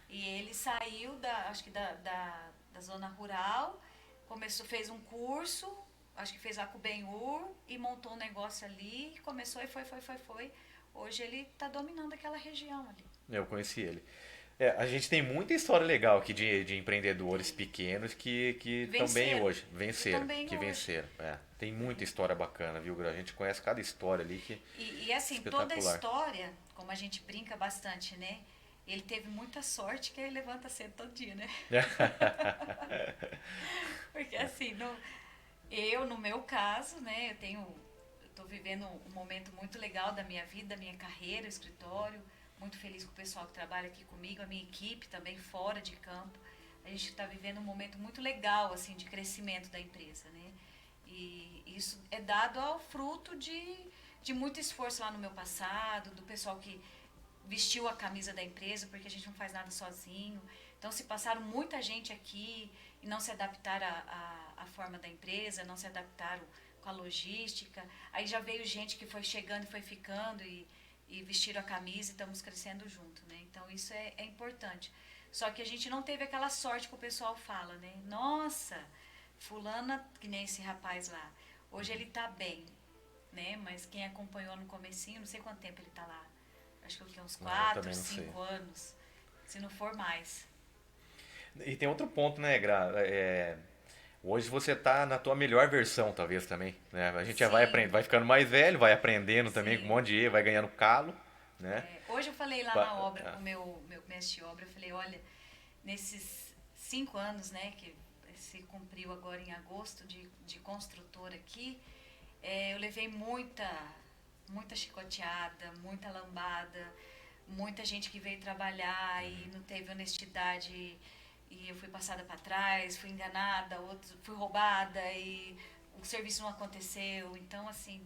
E ele saiu acho que da zona rural, fez um curso, acho que fez a Cubenhur e montou um negócio ali, começou e foi. Hoje ele está dominando aquela região ali. Eu conheci ele. A gente tem muita história legal aqui de empreendedores pequenos que também hoje venceram. Tem muita história bacana, viu, Gra? A gente conhece cada história ali que E assim, toda a história, como a gente brinca bastante, né? Ele teve muita sorte que ele levanta cedo todo dia, né? Porque assim, no meu caso, né, eu tô vivendo um momento muito legal da minha vida, da minha carreira, escritório, muito feliz com o pessoal que trabalha aqui comigo, a minha equipe também fora de campo. A gente está vivendo um momento muito legal, assim, de crescimento da empresa, né? E isso é dado ao fruto de muito esforço lá no meu passado, do pessoal que vestiu a camisa da empresa, porque a gente não faz nada sozinho. Então, se passaram muita gente aqui e não se adaptaram à forma da empresa, não se adaptaram com a logística. Aí já veio gente que foi chegando e foi ficando e vestiram a camisa e estamos crescendo junto, né? Então, isso é importante. Só que a gente não teve aquela sorte que o pessoal fala, né? Nossa, fulana, que nem esse rapaz lá, hoje ele tá bem, né? Mas quem acompanhou no comecinho, não sei quanto tempo ele tá lá. Acho que uns 4, 5 anos, se não for mais. E tem outro ponto, né, Gra? Hoje você tá na tua melhor versão, talvez, também, né? A gente já vai aprendendo, vai ficando mais velho, vai aprendendo também com um monte de erro, vai ganhando calo, né? Hoje eu falei lá na obra, com o meu mestre de obra, eu falei, olha, nesses 5 anos, né, que se cumpriu agora em agosto de construtora aqui, eu levei muita chicoteada, muita lambada, muita gente que veio trabalhar e não teve honestidade e eu fui passada para trás, fui enganada, fui roubada e o serviço não aconteceu. Então, assim,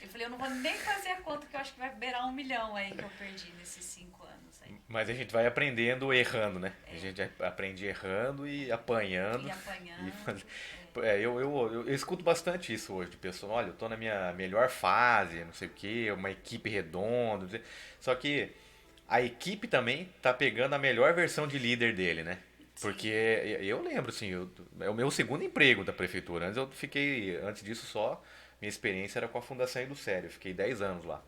eu falei, eu não vou nem fazer a conta que eu acho que vai beirar 1 milhão aí que eu perdi nesses 5 anos aí. Mas a gente vai aprendendo errando, né? A gente aprende errando e apanhando. Eu escuto bastante isso hoje, de pessoas, olha, eu tô na minha melhor fase, não sei o quê, uma equipe redonda, não sei. Só que a equipe também tá pegando a melhor versão de líder dele, né? Porque eu lembro, assim, é o meu segundo emprego da prefeitura. Antes disso só, minha experiência era com a Fundação Educério, eu fiquei 10 anos lá.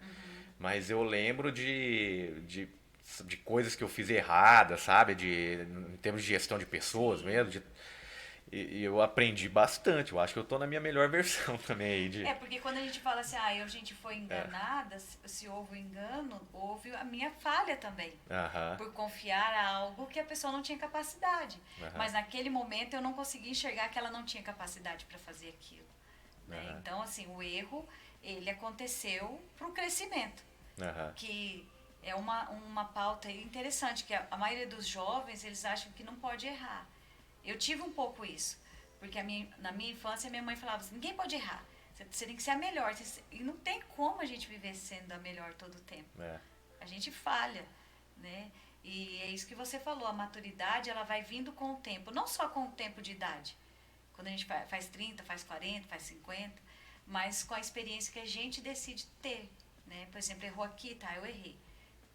Mas eu lembro de de coisas que eu fiz erradas, sabe? Em termos de gestão de pessoas mesmo. E eu aprendi bastante. Eu acho que eu tô na minha melhor versão também aí. Porque quando a gente fala assim, a gente foi enganada, se houve um engano, houve a minha falha também. Aham. Por confiar a algo que a pessoa não tinha capacidade. Aham. Mas naquele momento eu não conseguia enxergar que ela não tinha capacidade para fazer aquilo. Né? Então, assim, o erro, ele aconteceu para o crescimento. Aham. Que é uma pauta interessante, que a maioria dos jovens, eles acham que não pode errar. Eu tive um pouco isso, porque na minha infância minha mãe falava assim, ninguém pode errar, você tem que ser a melhor, e não tem como a gente viver sendo a melhor todo o tempo. A gente falha, né? E é isso que você falou, a maturidade ela vai vindo com o tempo, não só com o tempo de idade, quando a gente faz 30, faz 40, faz 50, mas com a experiência que a gente decide ter, né? Por exemplo, errou aqui, tá, eu errei,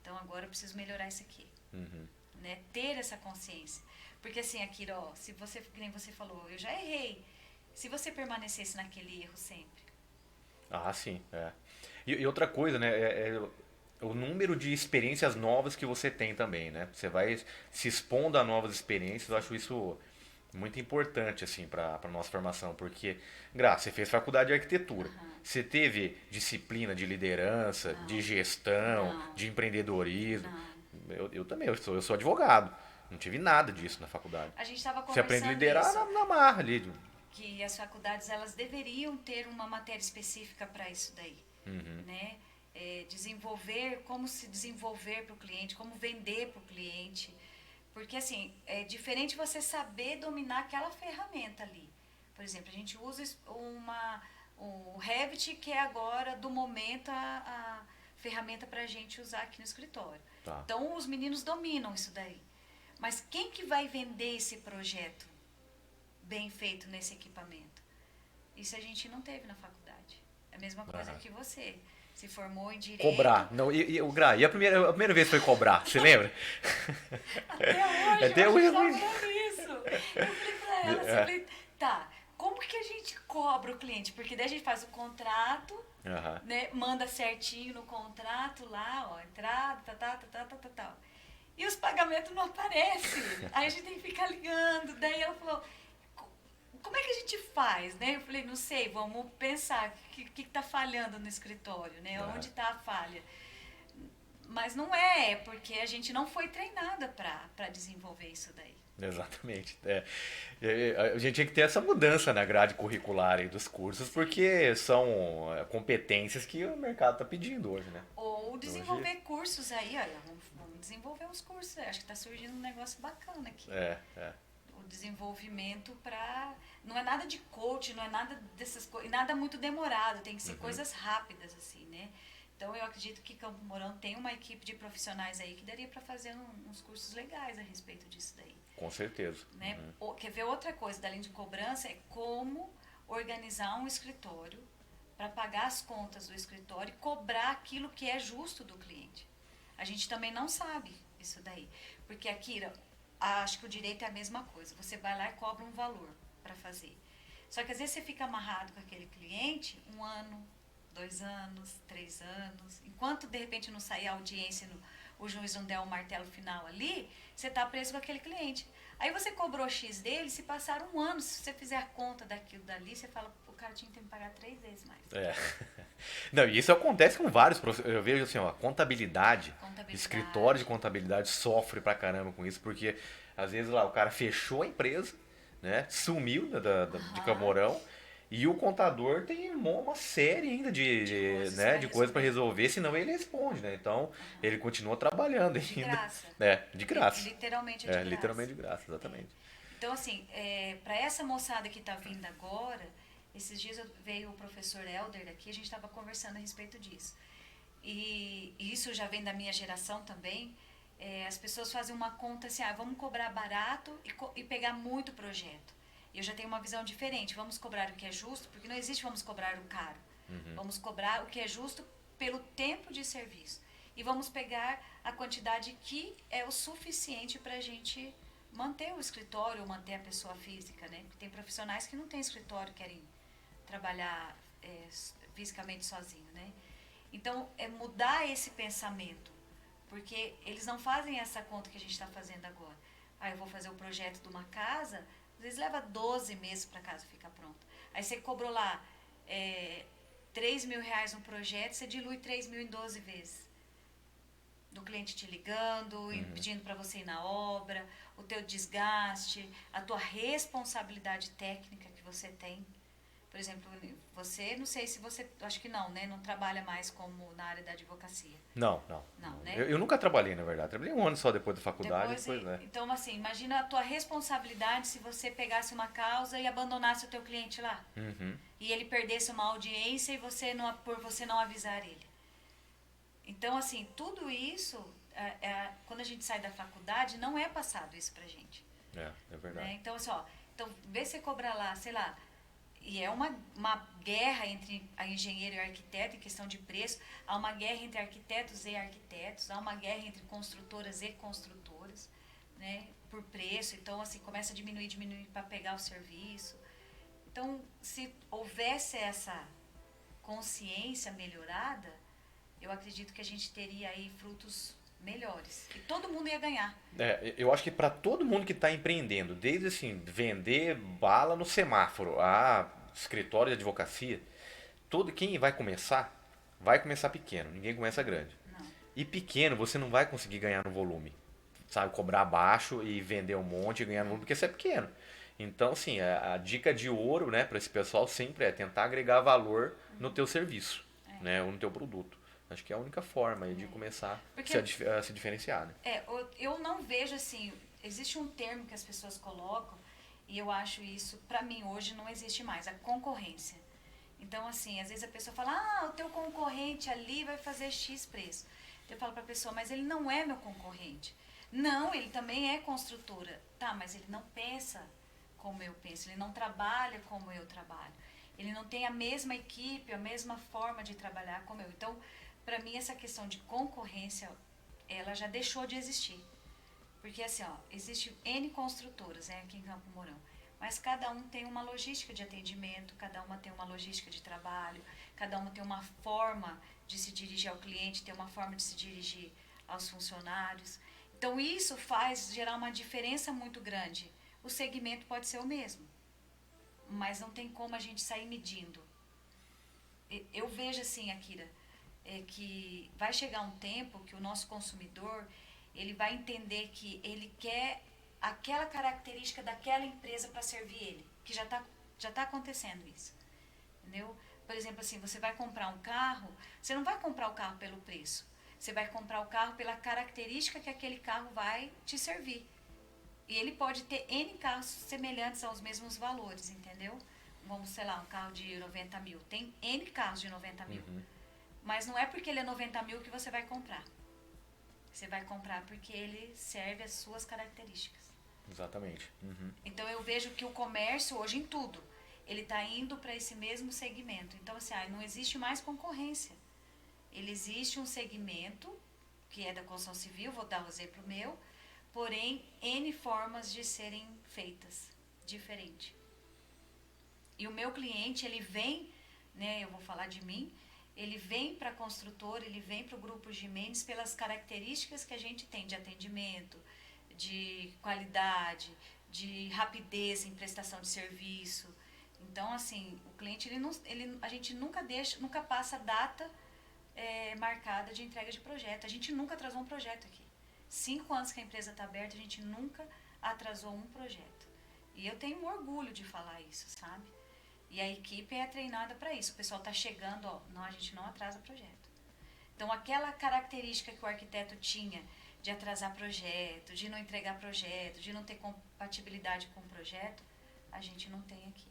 então agora eu preciso melhorar isso aqui. Né? Ter essa consciência. Porque assim, Akira, se você, que nem você falou, eu já errei. Se você permanecesse naquele erro sempre. Ah, sim. E outra coisa, né? O número de experiências novas que você tem também, né? Você vai se expondo a novas experiências. Eu acho isso muito importante, assim, para nossa formação. Porque, Graça, você fez faculdade de arquitetura. Você teve disciplina de liderança, de gestão, de empreendedorismo. Eu também, eu sou advogado. Não tive nada disso na faculdade. A gente estava Você aprende a conversando liderar isso, na marra ali. que as faculdades elas deveriam ter uma matéria específica para isso daí, né? Desenvolver, como se desenvolver para o cliente, como vender para o cliente, porque assim é diferente você saber dominar aquela ferramenta ali. Por exemplo, a gente usa o Revit, que é agora do momento a ferramenta para a gente usar aqui no escritório. Tá. Então os meninos dominam isso daí. Mas quem que vai vender esse projeto bem feito nesse equipamento? Isso a gente não teve na faculdade. É a mesma coisa que você. Se formou em direito. Cobrar. Não, e a primeira vez foi cobrar, você lembra? Até hoje eu falando isso. Eu falei pra ela, assim, falei, tá, como que a gente cobra o cliente? Porque daí a gente faz o contrato, né, manda certinho no contrato lá, ó, entrada, tal. E os pagamentos não aparecem. Aí a gente tem que ficar ligando. Daí ela falou, como é que a gente faz, né? Eu falei, não sei, vamos pensar o que tá falhando no escritório, né? Onde está a falha? Mas não porque a gente não foi treinada para desenvolver isso daí. Exatamente. A gente tinha que ter essa mudança na grade curricular aí dos cursos, porque são competências que o mercado está pedindo hoje, né? Ou desenvolver cursos aí, olha, vamos desenvolver uns cursos. Acho que está surgindo um negócio bacana aqui. O desenvolvimento para... Não é nada de coach, não é nada dessas coisas, nada muito demorado, tem que ser coisas rápidas, assim, né? Então eu acredito que Campo Mourão tem uma equipe de profissionais aí que daria para fazer uns cursos legais a respeito disso daí. Com certeza. Né? Quer ver outra coisa da linha de cobrança? É como organizar um escritório para pagar as contas do escritório e cobrar aquilo que é justo do cliente. A gente também não sabe isso daí. Porque, Akira, acho que o direito é a mesma coisa. Você vai lá e cobra um valor para fazer. Só que às vezes você fica amarrado com aquele cliente 1 ano, 2 anos, 3 anos. Enquanto de repente não sair a audiência, o juiz não der o martelo final ali, você está preso com aquele cliente. Aí você cobrou X dele, se passar 1 ano, se você fizer a conta daquilo dali, você fala, o cara tinha que me pagar 3 vezes mais. Não, e isso acontece com vários profissionais. Eu vejo assim, ó, contabilidade, escritório de contabilidade sofre pra caramba com isso, porque às vezes lá o cara fechou a empresa, né, sumiu de Camorão, e o contador tem uma série ainda de coisas para resolver, senão ele responde, né? Então, ele continua trabalhando ainda. De graça. De graça. Literalmente de graça. Literalmente de graça, exatamente. Então, assim, para essa moçada que está vindo agora, esses dias veio o professor Helder aqui, a gente estava conversando a respeito disso. E isso já vem da minha geração também. As pessoas fazem uma conta assim, vamos cobrar barato e pegar muito projeto. Eu já tenho uma visão diferente. Vamos cobrar o que é justo, porque não existe vamos cobrar o caro. Vamos cobrar o que é justo pelo tempo de serviço. E vamos pegar a quantidade que é o suficiente para a gente manter o escritório, ou manter a pessoa física, né? Porque tem profissionais que não têm escritório, querem trabalhar fisicamente sozinho, né? Então, é mudar esse pensamento. Porque eles não fazem essa conta que a gente está fazendo agora. Aí eu vou fazer o projeto de uma casa, às vezes leva 12 meses para a casa ficar pronta. Aí você cobrou lá 3 mil reais no projeto, você dilui 3 mil em 12 vezes. Do cliente te ligando, pedindo para você ir na obra, o teu desgaste, a tua responsabilidade técnica que você tem. Por exemplo, você, não sei se você, acho que não, né? Não trabalha mais como na área da advocacia. Não. Não, né? Eu nunca trabalhei, na verdade. Trabalhei um ano só depois da faculdade. Então, assim, imagina a tua responsabilidade se você pegasse uma causa e abandonasse o teu cliente lá. E ele perdesse uma audiência e por você não avisar ele. Então, assim, tudo isso, quando a gente sai da faculdade, não é passado isso pra gente. É verdade. Né? Então, assim, então, vê você cobrar lá, sei lá, e é uma guerra entre a engenheiro e o arquiteto em questão de preço, há uma guerra entre arquitetos e arquitetos, há uma guerra entre construtoras e construtoras, né, por preço. Então, assim, começa a diminuir para pegar o serviço. Então, se houvesse essa consciência melhorada, eu acredito que a gente teria aí frutos melhores. E todo mundo ia ganhar. Eu acho que para todo mundo que está empreendendo, desde assim, vender bala no semáforo a escritório de advocacia, quem vai começar pequeno, ninguém começa grande. Não. E pequeno você não vai conseguir ganhar no volume. Sabe, cobrar baixo e vender um monte e ganhar no volume, porque você é pequeno. Então, assim, a dica de ouro, né, para esse pessoal sempre é tentar agregar valor no teu serviço, né, ou no teu produto. Acho que é a única forma aí de começar a se diferenciar, né? Eu não vejo assim, existe um termo que as pessoas colocam e eu acho isso, pra mim hoje não existe mais, a concorrência. Então assim, às vezes a pessoa fala, o teu concorrente ali vai fazer X preço. Eu falo pra pessoa, mas ele não é meu concorrente. Não, ele também é construtora. Tá, mas ele não pensa como eu penso, ele não trabalha como eu trabalho. Ele não tem a mesma equipe, a mesma forma de trabalhar como eu. Então, para mim, essa questão de concorrência, ela já deixou de existir. Porque, assim, existe N construtoras, né, aqui em Campo Mourão. Mas cada um tem uma logística de atendimento, cada uma tem uma logística de trabalho, cada uma tem uma forma de se dirigir ao cliente, tem uma forma de se dirigir aos funcionários. Então, isso faz gerar uma diferença muito grande. O segmento pode ser o mesmo, mas não tem como a gente sair medindo. Eu vejo assim, Akira, que vai chegar um tempo que o nosso consumidor, ele vai entender que ele quer aquela característica daquela empresa para servir ele, que já tá acontecendo isso, entendeu? Por exemplo, assim, você vai comprar um carro, você não vai comprar o carro pelo preço, você vai comprar o carro pela característica que aquele carro vai te servir. E ele pode ter N carros semelhantes aos mesmos valores, entendeu? Vamos, sei lá, um carro de 90 mil. Tem N carros de 90 mil. Mas não é porque ele é 90 mil que você vai comprar. Você vai comprar porque ele serve as suas características. Exatamente. Então eu vejo que o comércio, hoje em tudo, ele está indo para esse mesmo segmento. Então, assim, não existe mais concorrência. Ele existe um segmento, que é da construção civil, vou dar um exemplo meu, porém, N formas de serem feitas, diferente. E o meu cliente, ele vem, né, eu vou falar de mim, ele vem para a construtora, ele vem para o Grupo Gimenez pelas características que a gente tem de atendimento, de qualidade, de rapidez em prestação de serviço. Então, assim, o cliente, a gente nunca passa data marcada de entrega de projeto. A gente nunca atrasou um projeto aqui. 5 anos que a empresa está aberta, a gente nunca atrasou um projeto. E eu tenho orgulho de falar isso, sabe? E a equipe é treinada para isso. O pessoal está chegando, a gente não atrasa projeto. Então, aquela característica que o arquiteto tinha de atrasar projeto, de não entregar projeto, de não ter compatibilidade com o projeto, a gente não tem aqui.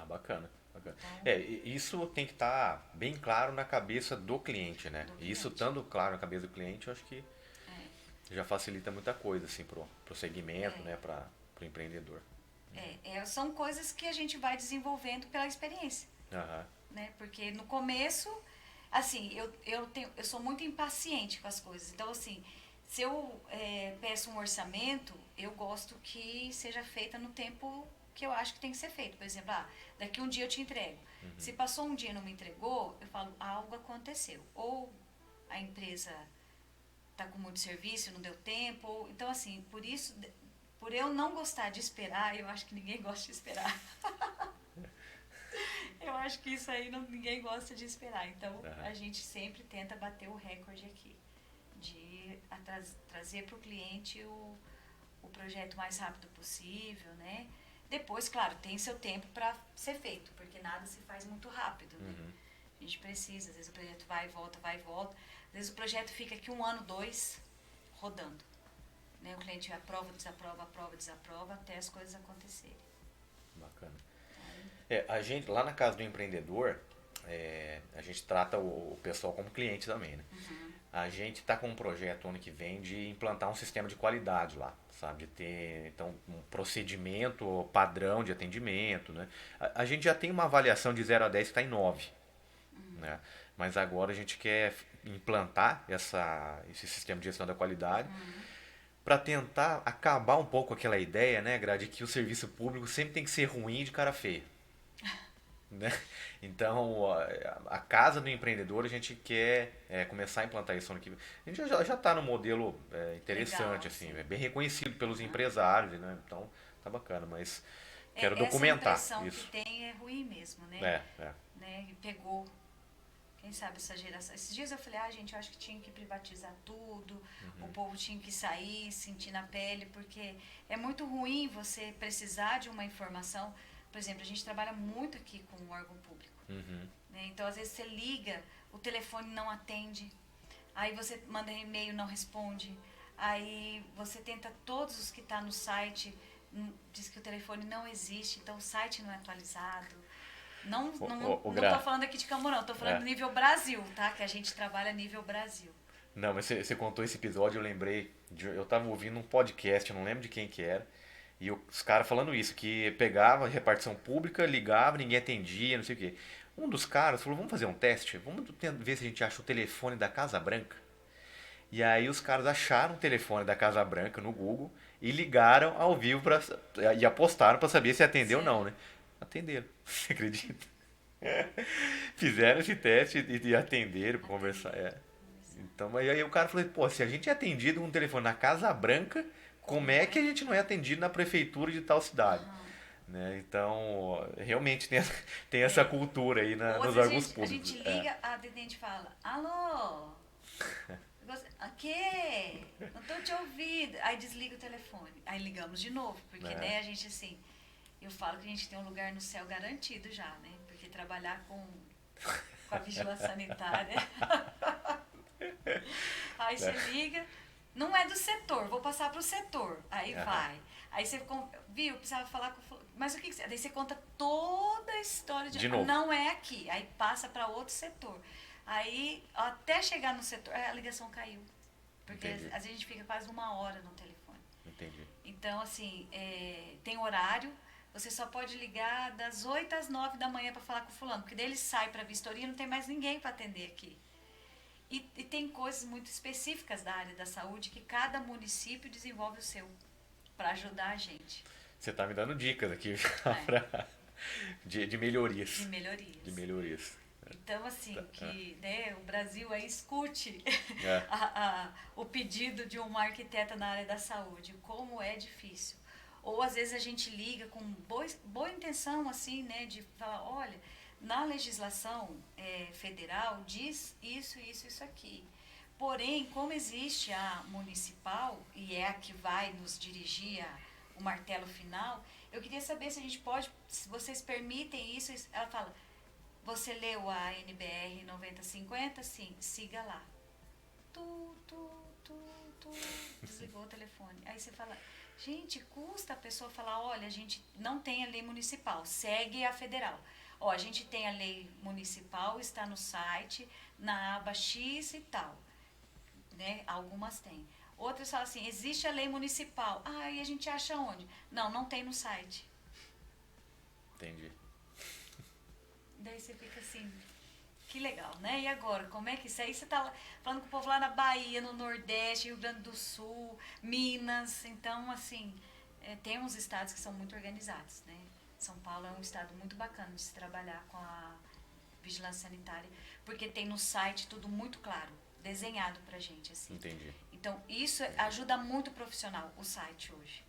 Bacana. Então, isso tem que estar bem claro na cabeça do cliente, né? Isso estando claro na cabeça do cliente, eu acho que já facilita muita coisa, assim, pro segmento, né? Pro empreendedor. São coisas que a gente vai desenvolvendo pela experiência. Né? Porque no começo, assim, eu sou muito impaciente com as coisas. Então, assim, se eu peço um orçamento, eu gosto que seja feita no tempo que eu acho que tem que ser feito. Por exemplo, daqui um dia eu te entrego. Se passou um dia e não me entregou, eu falo, algo aconteceu. Ou a empresa tá com muito serviço, não deu tempo. Então, assim, por isso, por eu não gostar de esperar, eu acho que ninguém gosta de esperar. Eu acho que isso aí ninguém gosta de esperar. Então, a gente sempre tenta bater o recorde aqui, de trazer para o cliente o projeto mais rápido possível, né? Depois, claro, tem seu tempo para ser feito, porque nada se faz muito rápido, né? A gente precisa, às vezes o projeto vai e volta, vai e volta. Às vezes o projeto fica aqui 1 ano, 2, rodando. Né? O cliente aprova, desaprova, até as coisas acontecerem. Bacana. A gente, lá na Casa do Empreendedor, a gente trata o pessoal como cliente também, né? A gente está com um projeto ano que vem de implantar um sistema de qualidade lá, sabe? De ter, então, um procedimento padrão de atendimento, né? A gente já tem uma avaliação de 0 a 10 que está em 9, né? Mas agora a gente quer implantar esse sistema de gestão da qualidade para tentar acabar um pouco aquela ideia, né, Gra, de que o serviço público sempre tem que ser ruim e de cara feia. Né? Então, a Casa do Empreendedor, a gente quer começar a implantar isso ano que vem. A gente já está no modelo interessante, Legal, assim, bem reconhecido pelos empresários, né? Então, tá bacana, mas quero essa documentar impressão isso. que tem é ruim mesmo, né? É. Né? E pegou, quem sabe, essa geração. Esses dias eu falei, gente, eu acho que tinha que privatizar tudo, o povo tinha que sair, sentir na pele, porque é muito ruim você precisar de uma informação. Por exemplo, a gente trabalha muito aqui com o órgão público. Né? Então, às vezes, você liga, o telefone não atende, aí você manda e-mail, não responde, aí você tenta todos os que estão no site, diz que o telefone não existe, então o site não é atualizado. Não estou falando aqui de Campo, não, estou falando nível Brasil, tá? Que a gente trabalha nível Brasil. Não, mas você contou esse episódio, eu lembrei, eu estava ouvindo um podcast, eu não lembro de quem que era, e os caras falando isso, que pegava repartição pública, ligava, ninguém atendia, não sei o quê. Um dos caras falou, vamos fazer um teste? Vamos ver se a gente acha o telefone da Casa Branca. E aí os caras acharam o telefone da Casa Branca no Google e ligaram ao vivo e apostaram para saber se atendeu ou não, né? Atenderam, você acredita? Fizeram esse teste e atenderam para conversar. Então, aí o cara falou, pô, se a gente é atendido com um telefone na Casa Branca, como é que a gente não é atendido na prefeitura de tal cidade? Né? Então, realmente tem essa cultura aí nos órgãos públicos. A gente liga, a atendente fala, alô, aqui, não tô te ouvindo. Aí desliga o telefone. Aí ligamos de novo, porque né, a gente assim, eu falo que a gente tem um lugar no céu garantido já, né? Porque trabalhar com a vigilância sanitária. Aí você liga, não é do setor, vou passar pro setor. Aí vai. Aí você viu, precisava falar com. Mas o que você. Daí você conta toda a história de novo. Não é aqui. Aí passa para outro setor. Aí, até chegar no setor, a ligação caiu. Porque às vezes a gente fica quase 1 hora no telefone. Entendi. Então, assim, tem horário. Você só pode ligar das 8 às 9 da manhã para falar com o fulano. Porque daí ele sai para vistoria e não tem mais ninguém para atender aqui. E tem coisas muito específicas da área da saúde que cada município desenvolve o seu, para ajudar a gente. Você está me dando dicas aqui de melhorias. De melhorias. Então, assim, que né, o Brasil aí escute o pedido de uma arquiteta na área da saúde, como é difícil. Ou, às vezes, a gente liga com boa intenção, assim, né, de falar, olha, na legislação federal diz isso aqui. Porém, como existe a municipal, e é a que vai nos dirigir o martelo final, eu queria saber se a gente pode, se vocês permitem isso. Ela fala, você leu a NBR 9050? Sim, siga lá. Desligou o telefone. Aí você fala, gente, custa a pessoa falar, olha, a gente não tem a lei municipal, segue a federal. Ó, a gente tem a lei municipal, está no site, na aba X e tal. Né? Algumas têm. Outras falam assim, existe a lei municipal. Ah, e a gente acha onde? Não tem no site. Entendi. Daí você fica assim, que legal, né? E agora, como é que isso aí? Você tá falando com o povo lá na Bahia, no Nordeste, Rio Grande do Sul, Minas. Então, assim, tem uns estados que são muito organizados, né? São Paulo é um estado muito bacana de se trabalhar com a vigilância sanitária, porque tem no site tudo muito claro. desenhado pra gente, assim. Entendi. Então, isso ajuda muito o profissional, o site hoje.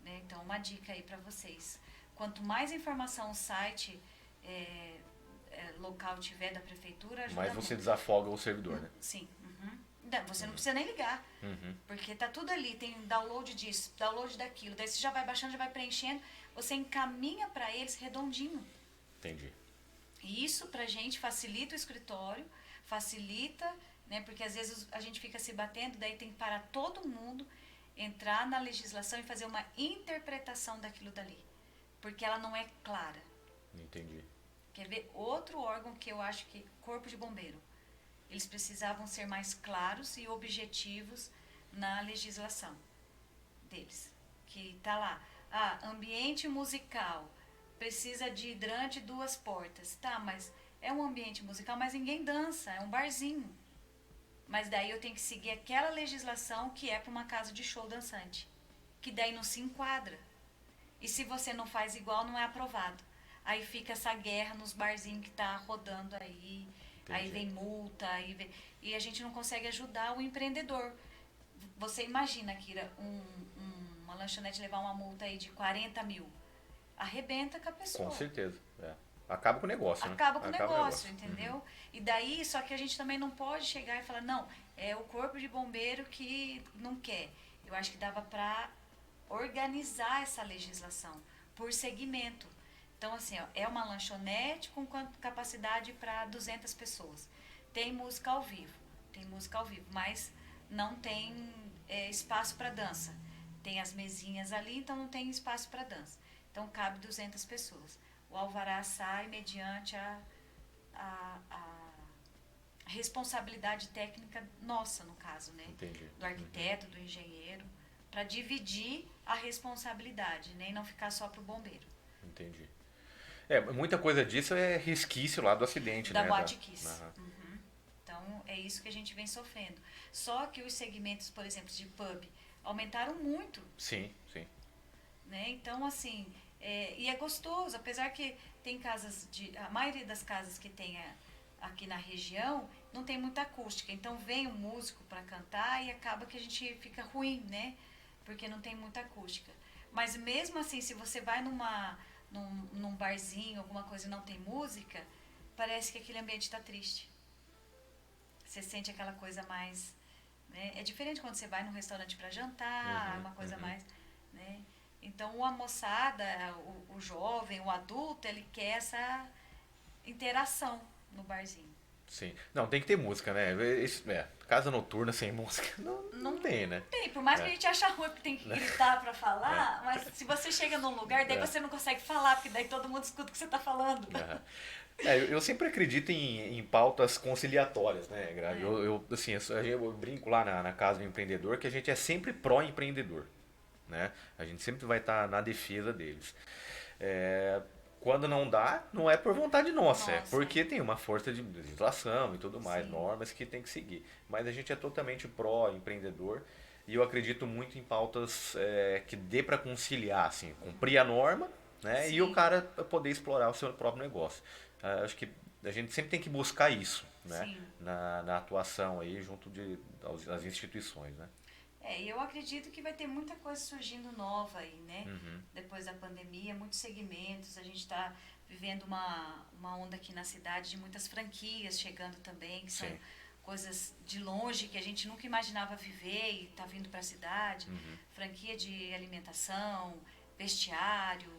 Né? Então, uma dica aí para vocês. Quanto mais informação o site local tiver da prefeitura, ajuda Mas muito. você desafoga o servidor, né? Sim. Não, você não precisa nem ligar. Porque tá tudo ali. Tem download disso, download daquilo. Daí você já vai baixando, já vai preenchendo. Você encaminha para eles redondinho. Entendi. E isso pra gente facilita o escritório, facilita, né? Porque às vezes a gente fica se batendo, daí tem que parar todo mundo, entrar na legislação e fazer uma interpretação daquilo dali. Porque ela não é clara. Entendi. Quer ver outro órgão que eu acho que... Corpo de Bombeiro. Eles precisavam ser mais claros e objetivos na legislação deles. Que tá lá, ambiente musical, precisa de hidrante 2 portas. Tá, mas é um ambiente musical, mas ninguém dança, é um barzinho. Mas daí eu tenho que seguir aquela legislação que é para uma casa de show dançante. Que daí não se enquadra. E se você não faz igual, não é aprovado. Aí fica essa guerra nos barzinhos que tá rodando aí. Entendi. Aí vem multa, e a gente não consegue ajudar o empreendedor. Você imagina, Kira, uma lanchonete levar uma multa aí de 40 mil. Arrebenta com a pessoa. Com certeza. Acaba com o negócio, né? Acaba com o negócio, entendeu? E daí, só que a gente também não pode chegar e falar, não, é o corpo de bombeiro que não quer. Eu acho que dava para organizar essa legislação por segmento. Então, assim, é uma lanchonete com capacidade para 200 pessoas. Tem música ao vivo, mas não tem espaço para dança. Tem as mesinhas ali, então não tem espaço para dança. Então, cabe 200 pessoas. O alvará sai mediante a responsabilidade técnica nossa, no caso, né? Entendi. Do arquiteto, do engenheiro, para dividir a responsabilidade, né? E não ficar só para o bombeiro. Entendi. Muita coisa disso é resquício lá do acidente, da né? Boate Kiss. Então, é isso que a gente vem sofrendo. Só que os segmentos, por exemplo, de pub, aumentaram muito. Sim, sim. Né? Então, assim, e é gostoso, apesar que tem casas a maioria das casas que tem aqui na região não tem muita acústica, então vem o músico para cantar e acaba que a gente fica ruim, né? Porque não tem muita acústica. Mas mesmo assim, se você vai num barzinho, alguma coisa e não tem música, parece que aquele ambiente está triste. Você sente aquela coisa mais... Né? É diferente quando você vai num restaurante para jantar, uma coisa mais... Né? Então, a moçada, o jovem, o adulto, ele quer essa interação no barzinho. Sim. Não, tem que ter música, né? Casa noturna sem música não tem, né? Não tem. Por mais que a gente ache ruim porque tem que gritar pra falar, mas se você chega num lugar, daí você não consegue falar, porque daí todo mundo escuta o que você tá falando. Eu sempre acredito em pautas conciliatórias, né, Gravi? Eu brinco lá na Casa do Empreendedor que a gente é sempre pró-empreendedor, né? A gente sempre vai estar na defesa deles. Quando não dá, não é por vontade nossa, é porque tem uma força de legislação e tudo mais, normas que tem que seguir. Mas a gente é totalmente pró-empreendedor e eu acredito muito em pautas que dê para conciliar, assim, cumprir a norma, né, e o cara poder explorar o seu próprio negócio. Acho que a gente sempre tem que buscar isso, né, na atuação aí junto às instituições, né. E eu acredito que vai ter muita coisa surgindo nova aí, né? Depois da pandemia, muitos segmentos. A gente está vivendo uma onda aqui na cidade de muitas franquias chegando também, que são coisas de longe que a gente nunca imaginava viver e está vindo para a cidade. Franquia de alimentação, vestiário,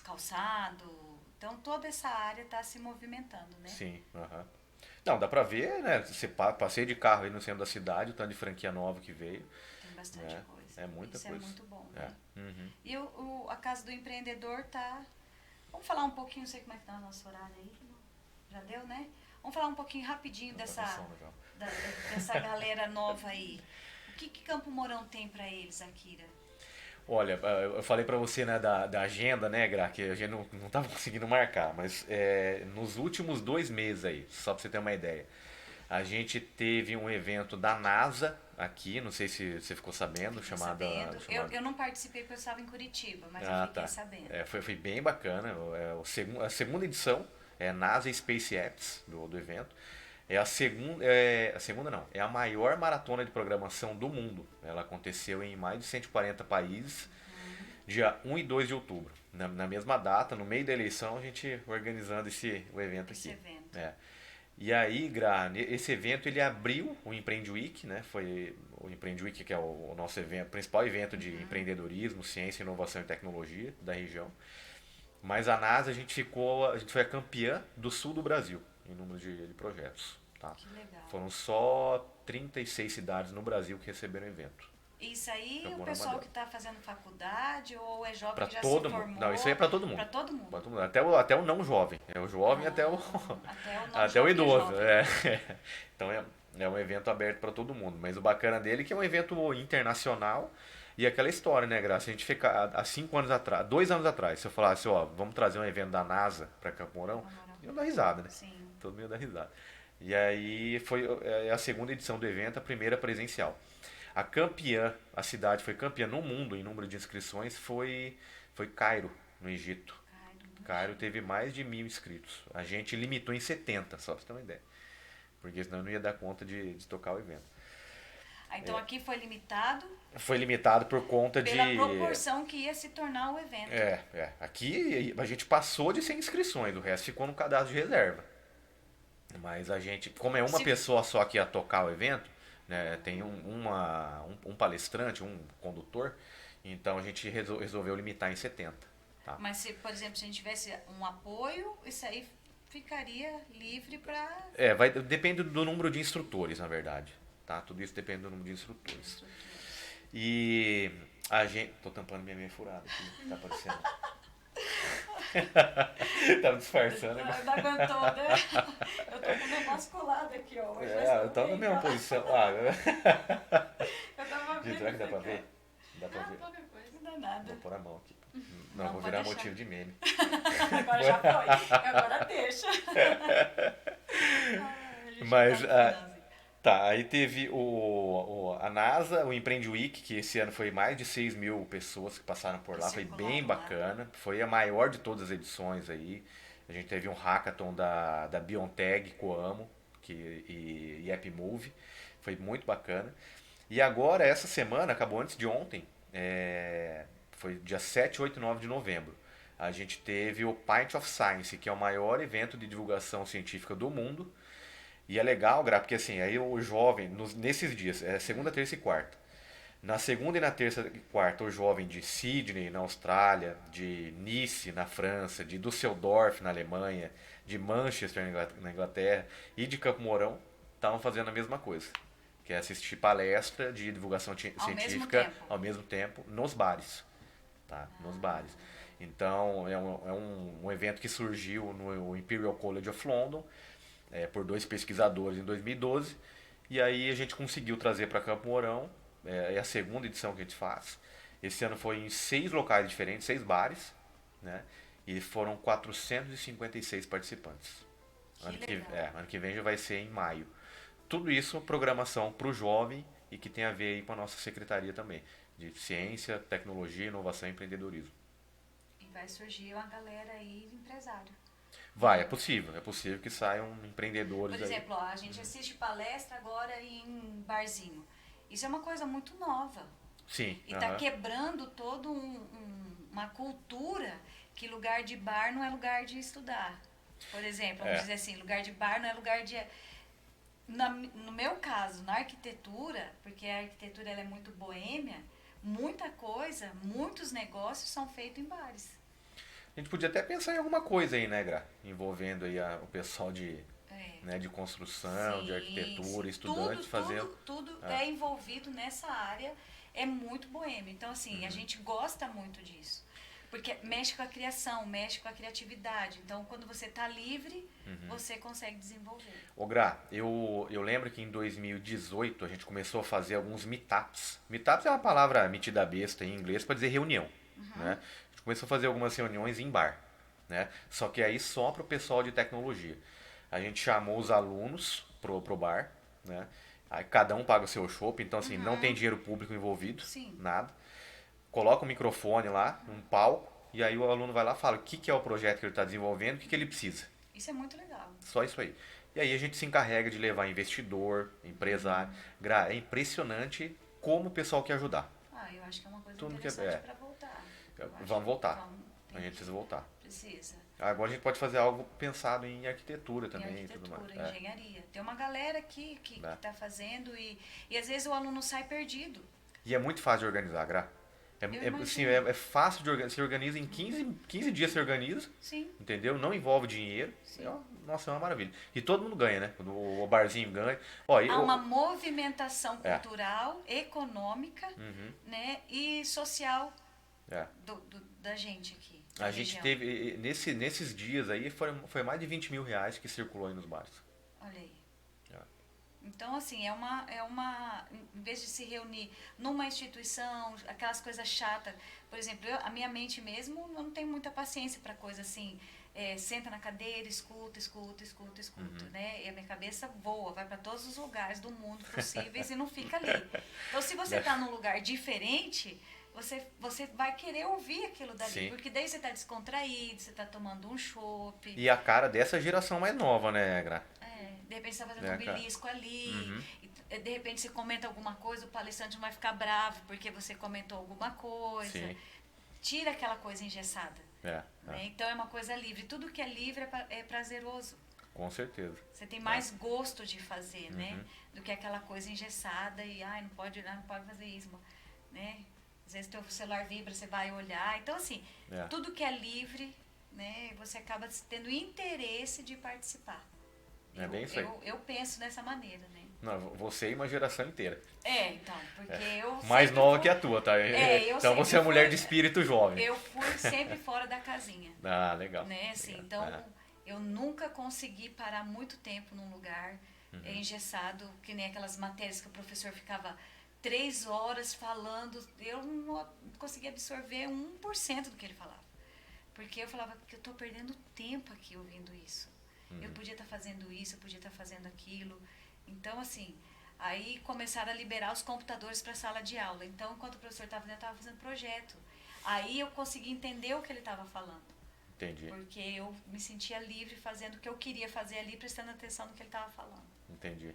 calçado. Então, toda essa área está se movimentando, né? Sim, Não, dá pra ver, né? Você passeia de carro aí no centro da cidade, o tanto de franquia nova que veio. Tem bastante coisa. É muita Isso coisa. é muito bom, né? E a Casa do Empreendedor tá... Vamos falar um pouquinho, não sei como é que tá o nosso horário aí. Já deu, né? Vamos falar um pouquinho rapidinho dessa galera nova aí. O que Campo Mourão tem pra eles, Akira? Olha, eu falei pra você, né, da agenda, né, Gra, que a gente não tava conseguindo marcar, mas nos últimos 2 meses aí, só pra você ter uma ideia, a gente teve um evento da NASA aqui, não sei se você ficou sabendo, chamado... Eu não participei porque eu estava em Curitiba, mas eu fiquei sabendo. Foi bem bacana, a segunda edição, NASA Space Apps do evento. É a segunda não, é a maior maratona de programação do mundo. Ela aconteceu em mais de 140 países, dia 1 e 2 de outubro. Na mesma data, no meio da eleição, a gente organizando o evento Esse aqui. evento. É. E aí, esse evento ele abriu o Empreende Week, né? Foi o Empreende Week que é o nosso evento, principal evento de empreendedorismo, ciência, inovação e tecnologia da região. Mas a NASA a gente foi a campeã do sul do Brasil em número de projetos, tá? Que legal. Foram só 36 cidades no Brasil que receberam o evento. Isso aí, Acabou o na pessoal Madeira. que está fazendo faculdade ou é jovem Para que já todo se mundo. formou? Não, isso aí é para todo mundo. Para todo mundo. Pra todo mundo. Até o não jovem. É o jovem até o Até o não até o jovem é idoso. jovem. É. Então é um evento aberto para todo mundo. Mas o bacana dele é que é um evento internacional e aquela história, né, Graça? A gente fica há 5 anos atrás, 2 anos atrás, se eu falasse, ó, vamos trazer um evento da NASA para Campo Mourão, eu dar risada, né? Sim. Todo mundo ia dar risada. E aí foi a segunda edição do evento, a primeira presencial. A campeã, a cidade foi campeã no mundo em número de inscrições, foi Cairo, no Egito. Cairo teve mais de 1.000 inscritos. A gente limitou em 70, só pra você ter uma ideia. Porque senão não ia dar conta de tocar o evento. Então aqui foi limitado Foi limitado por conta pela de. proporção que ia se tornar o evento. Aqui a gente passou de 100 inscrições, o resto ficou no cadastro de reserva. Mas a gente, como é uma pessoa só que ia tocar o evento, né, tem um palestrante, um condutor, então a gente resolveu limitar em 70. Tá? Mas se, por exemplo, se a gente tivesse um apoio, isso aí ficaria livre para... Depende do número de instrutores, na verdade. Tá? Tudo isso depende do número de instrutores. E a gente... Tô tampando minha meia furada aqui, tá aparecendo. Tava disfarçando. Não aguentou, né? Eu tô com o negócio colado aqui, ó. Hoje Eu tava na mesma posição. Eu tava vendo. Gente, será que dá pra ver? Dá pra ver? Qualquer coisa, não dá nada. Vou pôr a mão aqui. Não, vou virar motivo de meme. Agora já foi. Agora deixa. Mas, tá, aí teve a NASA, o Empreende Week, que esse ano foi mais de 6.000 pessoas que passaram por lá, foi bem bacana, foi a maior de todas as edições aí. A gente teve um hackathon da BioNTech, Coamo e AppMove, foi muito bacana. E agora, essa semana, acabou antes de ontem, foi dia 7, 8 e 9 de novembro. A gente teve o Pint of Science, que é o maior evento de divulgação científica do mundo. E é legal, Gra, porque assim, aí o jovem, nesses dias, é segunda, terça e quarta. Na segunda e na terça e quarta, o jovem de Sydney, na Austrália, de Nice, na França, de Düsseldorf, na Alemanha, de Manchester, na Inglaterra, e de Campo Mourão, estavam fazendo a mesma coisa. Que é assistir palestra de divulgação científica ao mesmo tempo nos bares. Tá? Nos bares. Então, é um evento que surgiu no Imperial College of London, por 2 pesquisadores em 2012, e aí a gente conseguiu trazer para Campo Mourão, é a segunda edição que a gente faz. Esse ano foi em 6 locais diferentes, 6 bares, né? E foram 456 participantes. Ano que vem já vai ser em maio. Tudo isso programação para o jovem e que tem a ver aí com a nossa secretaria também, de ciência, tecnologia, inovação e empreendedorismo. E vai surgir uma galera aí de empresário. É possível que saiam empreendedores. Por exemplo, a gente assiste palestra agora em barzinho. Isso é uma coisa muito nova. Sim. E está quebrando toda uma cultura que lugar de bar não é lugar de estudar. Por exemplo, vamos dizer assim, lugar de bar não é lugar de... No meu caso, na arquitetura, porque a arquitetura ela é muito boêmia, muita coisa, muitos negócios são feitos em bares. A gente podia até pensar em alguma coisa aí, né, Gra? Envolvendo aí o pessoal de construção, sim, de arquitetura, estudantes fazendo... Tudo é envolvido nessa área, é muito boêmio. Então, assim, a gente gosta muito disso. Porque mexe com a criação, mexe com a criatividade. Então, quando você está livre, você consegue desenvolver. Ô Gra, eu lembro que em 2018 a gente começou a fazer alguns meetups. Meetups é uma palavra metida besta em inglês para dizer reunião, né? A gente começou a fazer algumas reuniões em bar, né? Só que aí só para o pessoal de tecnologia. A gente chamou os alunos pro bar, né? Aí cada um paga o seu chopp, então assim, não tem dinheiro público envolvido, sim, nada. Coloca o microfone lá, um palco, e aí o aluno vai lá e fala o que é o projeto que ele está desenvolvendo, o que ele precisa. Isso é muito legal. Só isso aí. E aí a gente se encarrega de levar investidor, empresário. É impressionante como o pessoal quer ajudar. Ah, eu acho que é uma coisa Tudo que interessante para voltar. Vamos voltar. A Tem gente precisa voltar. Precisa. Agora a gente pode fazer algo pensado em arquitetura Em também. E tudo mais. arquitetura, engenharia. Tem uma galera aqui que está fazendo e às vezes o aluno sai perdido. E é muito fácil de organizar, Gra. Assim, é fácil de organizar. Você organiza em 15 dias, você organiza. Sim. Entendeu? Não envolve dinheiro. Sim. Nossa, é uma maravilha. E todo mundo ganha, né? O barzinho ganha. Há uma movimentação cultural, econômica, né? E social da gente aqui. A gente teve, nesses dias aí, foi mais de 20 mil reais que circulou aí nos bares. Olha aí. Então, assim, em vez de se reunir numa instituição, aquelas coisas chatas, por exemplo, a minha mente mesmo, eu não tenho muita paciência para coisa assim, senta na cadeira, escuta, né? E a minha cabeça voa, vai para todos os lugares do mundo possíveis e não fica ali. Então, se você está num lugar diferente, você vai querer ouvir aquilo dali, Sim. porque daí você está descontraído, você está tomando um chopp. E a cara dessa geração mais nova, né, Gra? De repente você está fazendo um belisco ali, e de repente você comenta alguma coisa, o palestrante não vai ficar bravo porque você comentou alguma coisa. Sim. Tira aquela coisa engessada. Né? Então é uma coisa livre. Tudo que é livre é prazeroso. Com certeza. Você tem mais gosto de fazer, né? Do que aquela coisa engessada e não pode fazer isso, né? Às vezes teu celular vibra, você vai olhar. Então, assim, tudo que é livre, né? Você acaba tendo interesse de participar. É bem isso aí. Eu penso dessa maneira, né? Não, você e uma geração inteira. Então, porque eu... Mais nova que a tua, tá? Então você é mulher de espírito jovem. Eu fui sempre fora da casinha. Ah, legal. Né? Assim, legal. Então, eu nunca consegui parar muito tempo num lugar engessado, que nem aquelas matérias que o professor ficava 3 horas falando. Eu não conseguia absorver 1% do que ele falava. Porque eu falava que eu estou perdendo tempo aqui ouvindo isso. Eu podia estar fazendo isso, eu podia estar fazendo aquilo. Então, assim, aí começaram a liberar os computadores para a sala de aula. Então, enquanto o professor estava fazendo, eu estava fazendo projeto. Aí eu consegui entender o que ele estava falando. Entendi. Porque eu me sentia livre fazendo o que eu queria fazer ali, prestando atenção no que ele estava falando. Entendi.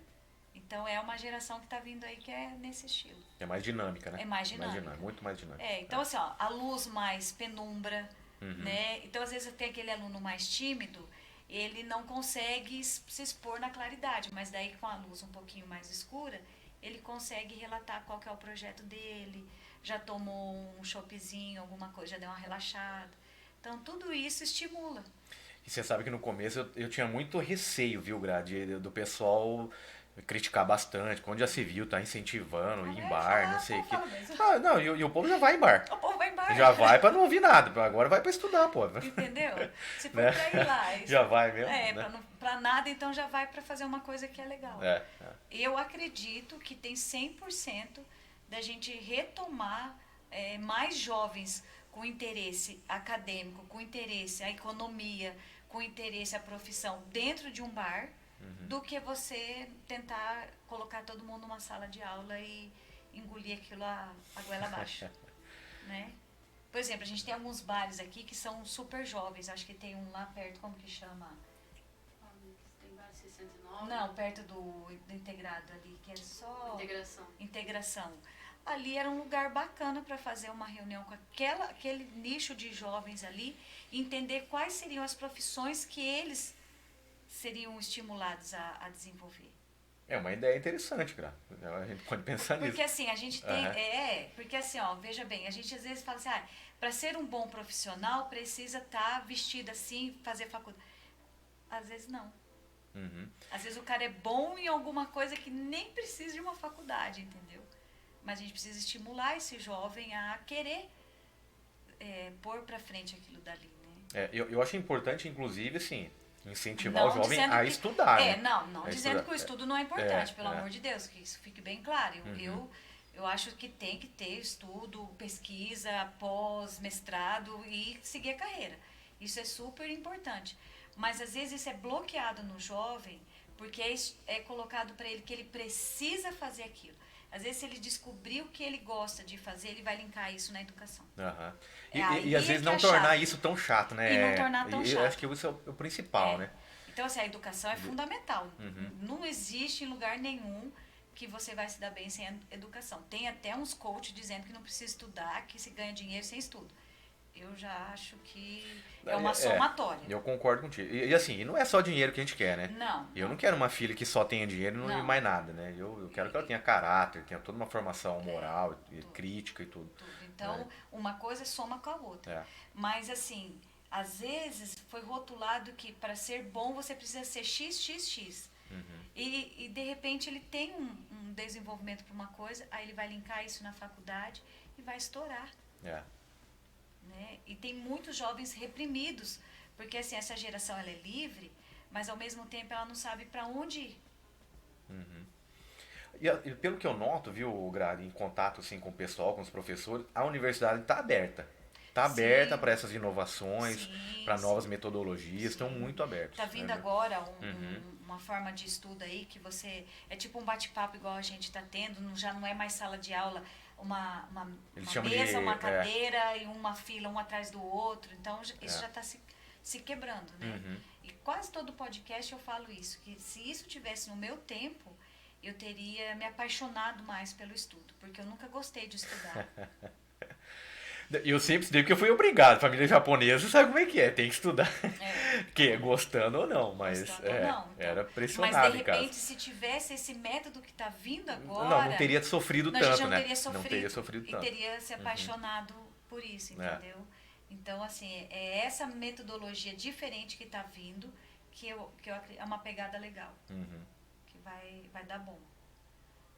Então, é uma geração que está vindo aí que é nesse estilo. É mais dinâmica, né? É mais dinâmica. Muito mais dinâmica. Então, assim, a luz mais penumbra, né? Então, às vezes, tem aquele aluno mais tímido, ele não consegue se expor na claridade, mas daí com a luz um pouquinho mais escura, ele consegue relatar qual que é o projeto dele, já tomou um choppzinho, alguma coisa, já deu uma relaxada. Então, tudo isso estimula. E você sabe que no começo eu tinha muito receio, viu, Grade, do pessoal criticar bastante, quando já se viu, tá incentivando, ir em bar, não sei o quê. Não, e o povo já vai em bar. O povo vai em bar. Já vai pra não ouvir nada, agora vai pra estudar, pô. Entendeu? Se for pra ir lá. Já vai mesmo. Pra nada, então já vai pra fazer uma coisa que é legal. Eu acredito que tem 100% da gente retomar mais jovens com interesse acadêmico, com interesse à economia, com interesse à profissão dentro de um bar, do que você tentar colocar todo mundo numa sala de aula e engolir aquilo a goela abaixo. Né? Por exemplo, a gente tem alguns bares aqui que são super jovens. Acho que tem um lá perto, como que chama? Tem bar 69? Não, perto do integrado ali, que é só... Integração. Ali era um lugar bacana para fazer uma reunião com aquele nicho de jovens ali, entender quais seriam as profissões que eles seriam estimulados a desenvolver. É uma ideia interessante, Gra. A gente pode pensar nisso. Porque assim, a gente tem... porque assim, veja bem, a gente às vezes fala assim, para ser um bom profissional, precisa estar vestido assim, fazer faculdade. Às vezes não. Às vezes o cara é bom em alguma coisa que nem precisa de uma faculdade, entendeu? Mas a gente precisa estimular esse jovem a querer pôr para frente aquilo dali, né? Eu acho importante, inclusive, assim, incentivar o jovem a estudar. Não dizendo que o estudo não é importante, pelo amor de Deus, que isso fique bem claro. Eu acho que tem que ter estudo, pesquisa, pós-mestrado e seguir a carreira. Isso é super importante. Mas às vezes isso é bloqueado no jovem porque é colocado para ele que ele precisa fazer aquilo. Às vezes, se ele descobrir o que ele gosta de fazer, ele vai linkar isso na educação. E às vezes não tornar isso tão chato, né? E não tornar tão chato. Eu acho que isso é o principal, né? Então, assim, a educação é fundamental. Uhum. Não existe em lugar nenhum que você vai se dar bem sem a educação. Tem até uns coaches dizendo que não precisa estudar, que se ganha dinheiro sem estudo. Eu já acho que é uma somatória. Eu concordo contigo. E assim, não é só dinheiro que a gente quer, né? Não. Eu não quero uma filha que só tenha dinheiro e não mais nada, né? Eu quero que ela tenha caráter, tenha toda uma formação moral, e crítica e tudo. Então, uma coisa soma com a outra. É. Mas, assim, às vezes foi rotulado que para ser bom você precisa ser XXX. Uhum. E de repente ele tem um desenvolvimento para uma coisa, aí ele vai linkar isso na faculdade e vai estourar. É. Né? E tem muitos jovens reprimidos, porque assim, essa geração ela é livre, mas ao mesmo tempo ela não sabe para onde ir. Uhum. E pelo que eu noto, viu, Grade, em contato assim, com o pessoal, com os professores, a universidade está aberta. Está aberta para essas inovações, para novas metodologias, estão muito abertos. Está vindo agora uma forma de estudo aí que você... É tipo um bate-papo igual a gente está tendo, já não é mais sala de aula, uma mesa, uma cadeira e uma fila um atrás do outro. Então isso já está se quebrando, né? Uhum. E quase todo podcast eu falo isso, que se isso tivesse no meu tempo, eu teria me apaixonado mais pelo estudo, porque eu nunca gostei de estudar. Eu sempre estudei porque eu fui obrigado. Família japonesa sabe como é que é, tem que estudar. Que, gostando ou não, mas Gostando ou não, então. era pressionado mas de em casa. repente, se tivesse esse método que está vindo agora... Não teria sofrido a tanto, gente não né? teria sofrido, Não teria sofrido tanto. E teria se apaixonado por isso, entendeu? Então, assim, é essa metodologia diferente que está vindo que é uma pegada legal. Uhum. Que vai dar bom.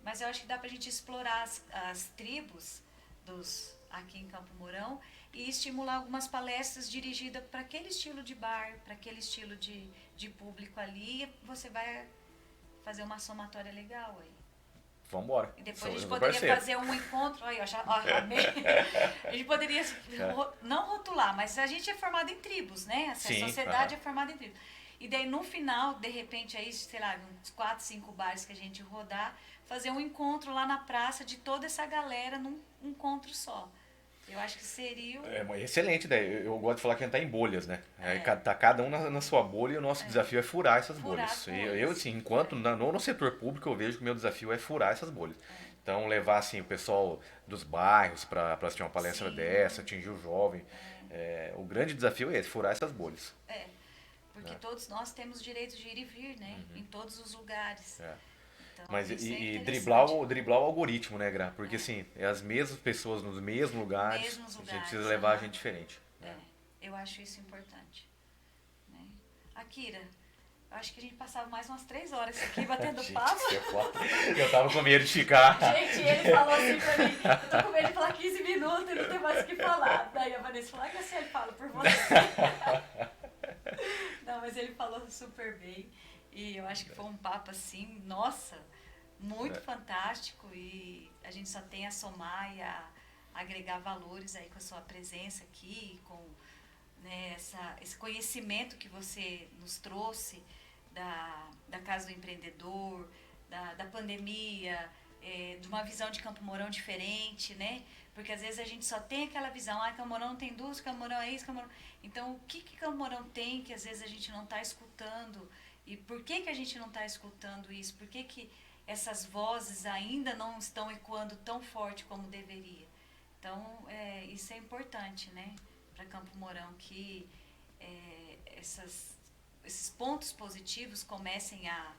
Mas eu acho que dá pra gente explorar as tribos aqui em Campo Mourão e estimular algumas palestras dirigidas para aquele estilo de bar, para aquele estilo de público ali, e você vai fazer uma somatória legal aí. Vambora. E depois a gente poderia fazer um encontro, aí, amei. A gente poderia não rotular, mas a gente é formado em tribos, né? A sociedade é formada em tribos. E daí no final, de repente, aí, sei lá, uns 4, 5 bares que a gente rodar, fazer um encontro lá na praça de toda essa galera num encontro só. Eu acho que seria... É uma excelente ideia. Eu gosto de falar que a gente tá em bolhas, né? Tá cada um na sua bolha e o nosso desafio é furar essas bolhas. Eu, assim, enquanto no setor público, eu vejo que o meu desafio é furar essas bolhas. Então, levar, assim, o pessoal dos bairros para assistir uma palestra dessa, atingir o jovem. O grande desafio é esse, furar essas bolhas. Porque todos nós temos direito de ir e vir, né? Em todos os lugares. Então, mas driblar o algoritmo, né, Gra? Porque assim, é as mesmas pessoas nos mesmos lugares. A gente precisa levar a gente diferente. Eu acho isso importante. Né? Akira, eu acho que a gente passava mais umas 3 horas aqui batendo papo. Eu tava com medo de ficar. Gente, ele falou assim pra mim, eu tô com medo de falar 15 minutos e não tem mais o que falar. Daí a Vanessa falou, que assim ele fala por você. Não, mas ele falou super bem. E eu acho que foi um papo assim, nossa, muito fantástico. E a gente só tem a somar e a agregar valores aí com a sua presença aqui, com né, esse conhecimento que você nos trouxe da Casa do Empreendedor, da pandemia, de uma visão de Campo Mourão diferente, né? Porque às vezes a gente só tem aquela visão, Campo Mourão não tem indústria, Campo Mourão é isso, Campo Mourão... Então, o que Campo Mourão tem que às vezes a gente não está escutando? E por que a gente não está escutando isso? Por que essas vozes ainda não estão ecoando tão forte como deveria? Então, isso é importante, né? Para Campo Mourão, que esses pontos positivos comecem a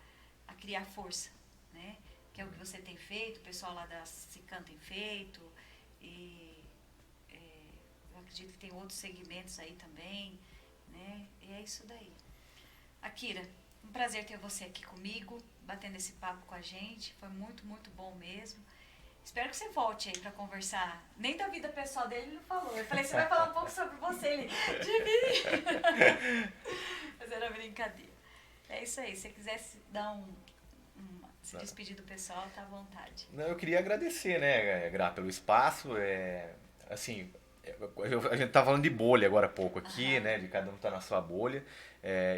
criar força, né? Que é o que você tem feito, o pessoal lá da Sican tem feito, e eu acredito que tem outros segmentos aí também, né? E é isso daí. Akira, um prazer ter você aqui comigo, batendo esse papo com a gente, foi muito, muito bom mesmo. Espero que você volte aí pra conversar. Nem da vida pessoal dele ele não falou. Eu falei, você vai falar um pouco sobre você. Ele, de mim. Mas era brincadeira. É isso aí, se você quisesse dar se despedir do pessoal, tá à vontade. Não, eu queria agradecer, né, Gra, pelo espaço. Assim, a gente tá falando de bolha agora há pouco aqui, né? De cada um tá na sua bolha.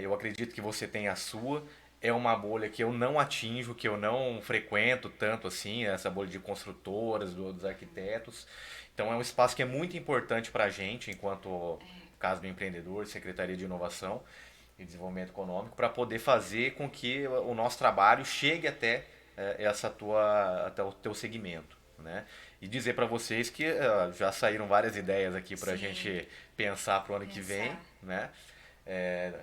Eu acredito que você tem a sua. É uma bolha que eu não atinjo, que eu não frequento tanto assim, essa bolha de construtoras, dos arquitetos. Então é um espaço que é muito importante para a gente, enquanto Casa do Empreendedor, Secretaria de Inovação. e desenvolvimento econômico para poder fazer com que o nosso trabalho chegue até até o teu segmento, né? E dizer para vocês que já saíram várias ideias aqui para a Sim, gente pensar para o ano que vem, pensar. né?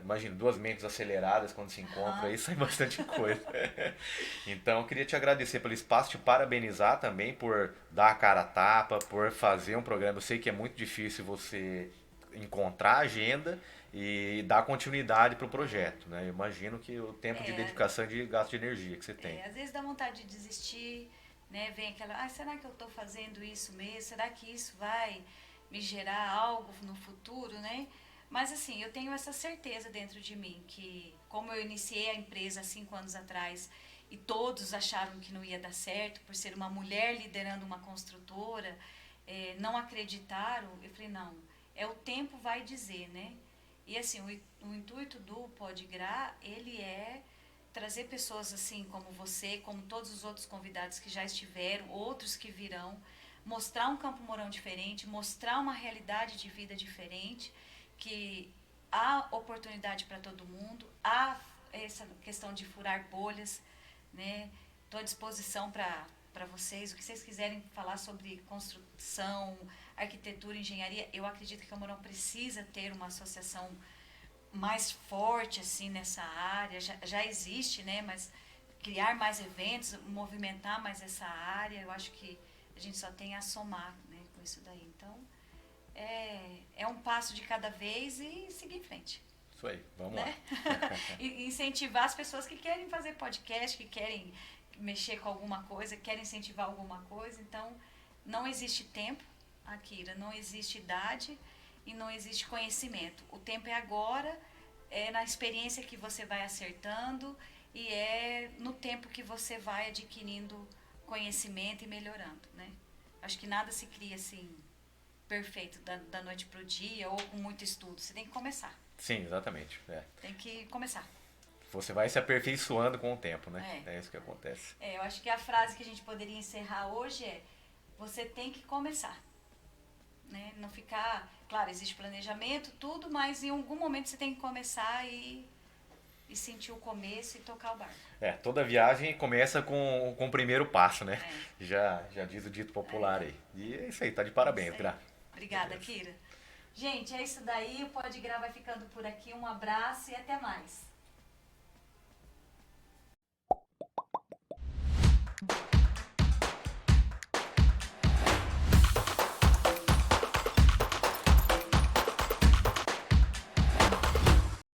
Imagina, duas mentes aceleradas quando se encontram, Aham. aí sai bastante coisa. Então, eu queria te agradecer pelo espaço, te parabenizar também por dar a cara a tapa, por fazer um programa. Eu sei que é muito difícil você encontrar a agenda e dar continuidade para o projeto, né? Eu imagino que o tempo de É, dedicação e de gasto de energia que você tem. às vezes dá vontade de desistir, né? Vem aquela, será que eu estou fazendo isso mesmo? Será que isso vai me gerar algo no futuro, né? Mas assim, eu tenho essa certeza dentro de mim que, como eu iniciei a empresa há 5 anos atrás e todos acharam que não ia dar certo por ser uma mulher liderando uma construtora, não acreditaram. Eu falei, não, o tempo vai dizer, né? E assim, o intuito do Podgra, ele é trazer pessoas assim como você, como todos os outros convidados que já estiveram, outros que virão, mostrar um Campo Mourão diferente, mostrar uma realidade de vida diferente, que há oportunidade para todo mundo, há essa questão de furar bolhas, né? Estou à disposição para vocês, o que vocês quiserem falar sobre construção, arquitetura, engenharia. Eu acredito que o Camorão precisa ter uma associação mais forte assim nessa área, já existe, né? Mas criar mais eventos, movimentar mais essa área, eu acho que a gente só tem a somar, né, com isso daí. Então, é um passo de cada vez e seguir em frente, Isso aí, vamos lá. né? E incentivar as pessoas que querem fazer podcast, que querem mexer com alguma coisa, que querem incentivar alguma coisa. Então, não existe tempo, Akira, não existe idade e não existe conhecimento. O tempo é agora, é na experiência que você vai acertando e é no tempo que você vai adquirindo conhecimento e melhorando, né? Acho que nada se cria assim perfeito da noite pro dia ou com muito estudo. Você tem que começar. Sim, exatamente. Tem que começar. Você vai se aperfeiçoando com o tempo, né? É. É isso que acontece. Eu acho que a frase que a gente poderia encerrar hoje é: você tem que começar, né? Não ficar, claro, existe planejamento, tudo, mas em algum momento você tem que começar e sentir o começo e tocar o barco. Toda viagem começa com o primeiro passo, né? É, Já diz o dito popular aí. E é isso aí, tá de parabéns, isso aí. Gra. Obrigada, Beleza. Kira. Gente, é isso daí. O Podgra vai ficando por aqui. Um abraço e até mais.